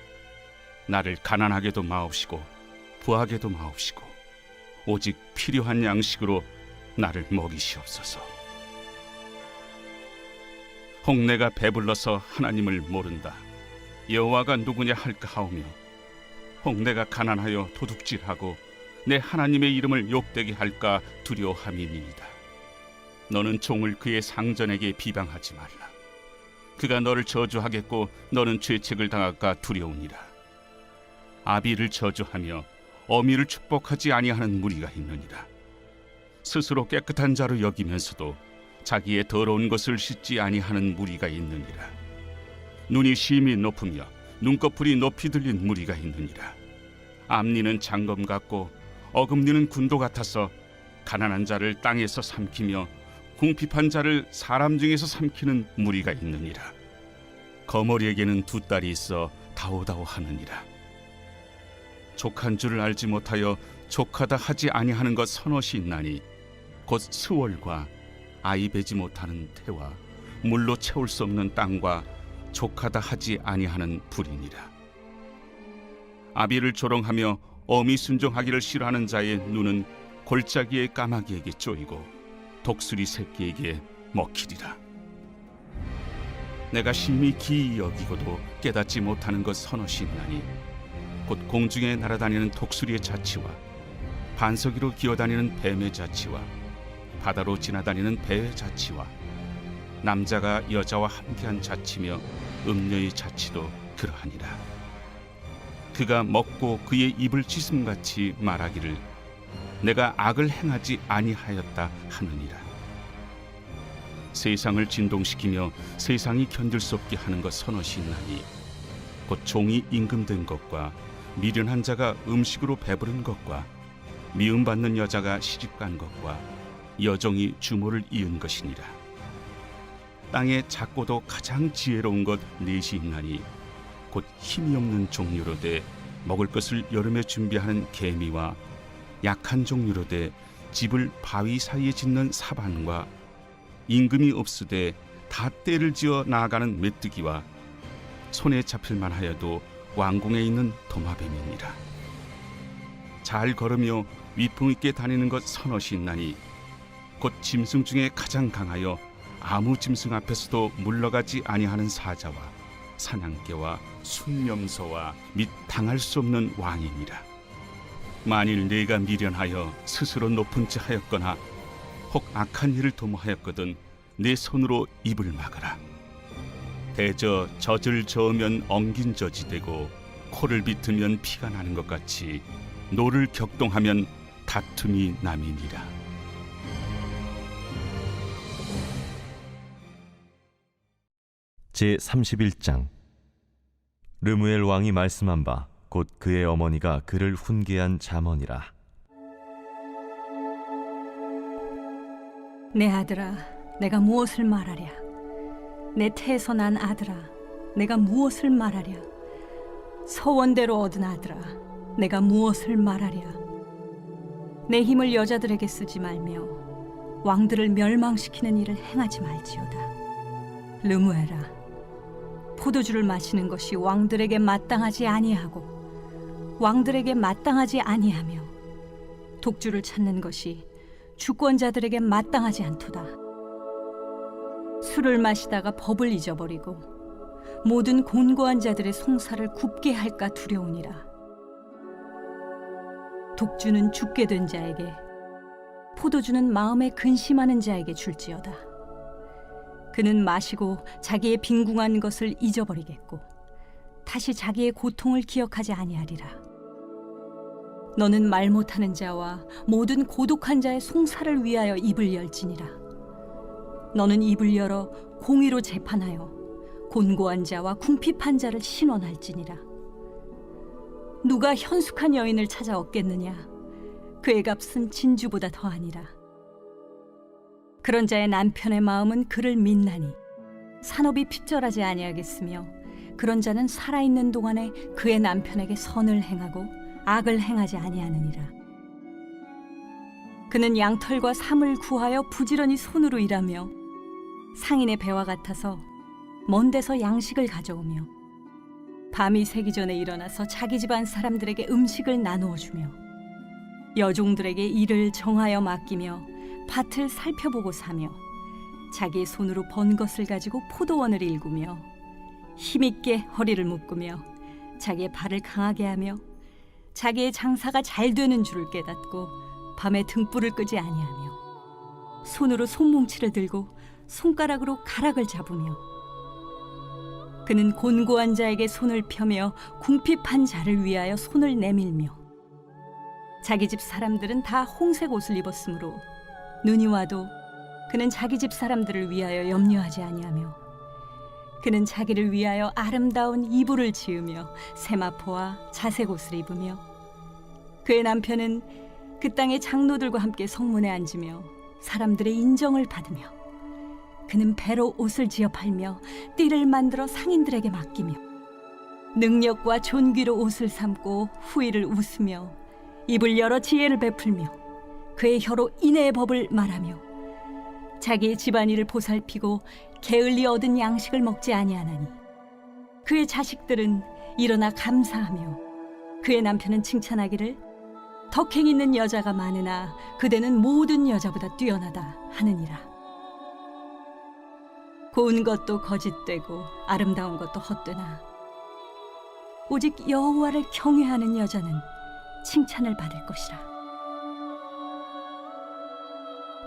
나를 가난하게도 마옵시고 부하게도 마옵시고 오직 필요한 양식으로 나를 먹이시옵소서. 혹 내가 배불러서 하나님을 모른다 여호와가 누구냐 할까 하오며 혹 내가 가난하여 도둑질하고 내 하나님의 이름을 욕되게 할까 두려워함이니이다. 너는 종을 그의 상전에게 비방하지 말라. 그가 너를 저주하겠고 너는 죄책을 당할까 두려우니라. 아비를 저주하며 어미를 축복하지 아니하는 무리가 있느니라. 스스로 깨끗한 자로 여기면서도 자기의 더러운 것을 씻지 아니하는 무리가 있느니라. 눈이 심히 높으며 눈꺼풀이 높이 들린 무리가 있느니라. 앞니는 장검 같고 어금니는 군도 같아서 가난한 자를 땅에서 삼키며 궁핍한 자를 사람 중에서 삼키는 무리가 있느니라. 거머리에게는 두 딸이 있어 다오다오 하느니라. 족한 줄을 알지 못하여 족하다 하지 아니하는 것 서너시 있나니 곧 스월과 아이 베지 못하는 태와 물로 채울 수 없는 땅과 족하다 하지 아니하는 불이니라. 아비를 조롱하며 어미 순종하기를 싫어하는 자의 눈은 골짜기의 까마귀에게 쪼이고 독수리 새끼에게 먹히리라. 내가 심히 기이 여기고도 깨닫지 못하는 것 서너시 있나니 곧 공중에 날아다니는 독수리의 자치와 반석 위로 기어다니는 뱀의 자치와 바다로 지나다니는 배의 자치와 남자가 여자와 함께한 자치며 음녀의 자치도 그러하니라. 그가 먹고 그의 입을 찢음같이 말하기를 내가 악을 행하지 아니하였다 하느니라. 세상을 진동시키며 세상이 견딜 수 없게 하는 것 서너시 있나니 곧 종이 임금된 것과 미련한 자가 음식으로 배부른 것과 미움받는 여자가 시집간 것과 여종이 주모를 이은 것이니라. 땅에 작고도 가장 지혜로운 것 넷이 있나니 곧 힘이 없는 종류로 돼 먹을 것을 여름에 준비하는 개미와 약한 종류로 돼 집을 바위 사이에 짓는 사반과 임금이 없으되 다 때를 지어 나아가는 메뚜기와 손에 잡힐만 하여도 왕궁에 있는 도마뱀이니라. 잘 걸으며 위풍 있게 다니는 것 서너시 있나니 곧 짐승 중에 가장 강하여 아무 짐승 앞에서도 물러가지 아니하는 사자와 사냥개와 순념소와 및 당할 수 없는 왕이니라. 만일 내가 미련하여 스스로 높은 체 하였거나 혹 악한 일을 도모하였거든 내 손으로 입을 막아라. 대저 젖을 저으면 엉긴 젖이 되고 코를 비트면 피가 나는 것 같이 노를 격동하면 다툼이 남이니라. 제 31장. 르무엘 왕이 말씀한 바 곧 그의 어머니가 그를 훈계한 잠언이라. 내 아들아, 내가 무엇을 말하랴? 내 태에서 난 아들아, 내가 무엇을 말하랴? 서원대로 얻은 아들아, 내가 무엇을 말하랴? 내 힘을 여자들에게 쓰지 말며 왕들을 멸망시키는 일을 행하지 말지어다. 르무엘아, 포도주를 마시는 것이 왕들에게 마땅하지 아니하고 왕들에게 마땅하지 아니하며 독주를 찾는 것이 주권자들에게 마땅하지 않도다. 술을 마시다가 법을 잊어버리고 모든 곤고한 자들의 송사를 굽게 할까 두려우니라. 독주는 죽게 된 자에게, 포도주는 마음에 근심하는 자에게 줄지어다. 그는 마시고 자기의 빈궁한 것을 잊어버리겠고 다시 자기의 고통을 기억하지 아니하리라. 너는 말 못하는 자와 모든 고독한 자의 송사를 위하여 입을 열지니라. 너는 입을 열어 공의로 재판하여 곤고한 자와 궁핍한 자를 신원할지니라. 누가 현숙한 여인을 찾아 얻겠느냐? 그의 값은 진주보다 더하니라. 그런 자의 남편의 마음은 그를 믿나니 산업이 핍절하지 아니하겠으며 그런 자는 살아있는 동안에 그의 남편에게 선을 행하고 악을 행하지 아니하느니라. 그는 양털과 삼을 구하여 부지런히 손으로 일하며 상인의 배와 같아서 먼 데서 양식을 가져오며 밤이 새기 전에 일어나서 자기 집안 사람들에게 음식을 나누어 주며 여종들에게 일을 정하여 맡기며 밭을 살펴보고 사며 자기의 손으로 번 것을 가지고 포도원을 일구며 힘있게 허리를 묶으며 자기의 발을 강하게 하며 자기의 장사가 잘 되는 줄을 깨닫고 밤에 등불을 끄지 아니하며 손으로 손뭉치를 들고 손가락으로 가락을 잡으며 그는 곤고한 자에게 손을 펴며 궁핍한 자를 위하여 손을 내밀며 자기 집 사람들은 다 홍색 옷을 입었으므로 눈이 와도 그는 자기 집 사람들을 위하여 염려하지 아니하며 그는 자기를 위하여 아름다운 이불을 지으며 세마포와 자색 옷을 입으며 그의 남편은 그 땅의 장로들과 함께 성문에 앉으며 사람들의 인정을 받으며 그는 배로 옷을 지어 팔며 띠를 만들어 상인들에게 맡기며 능력과 존귀로 옷을 삼고 후일을 웃으며 입을 열어 지혜를 베풀며 그의 혀로 인애의 법을 말하며 자기의 집안일을 보살피고 게을리 얻은 양식을 먹지 아니하나니 그의 자식들은 일어나 감사하며 그의 남편은 칭찬하기를 덕행 있는 여자가 많으나 그대는 모든 여자보다 뛰어나다 하느니라. 고운 것도 거짓되고 아름다운 것도 헛되나 오직 여호와를 경외하는 여자는 칭찬을 받을 것이라.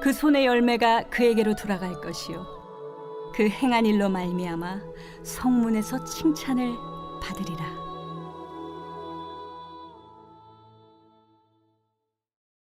그 손의 열매가 그에게로 돌아갈 것이요 그 행한 일로 말미암아 성문에서 칭찬을 받으리라.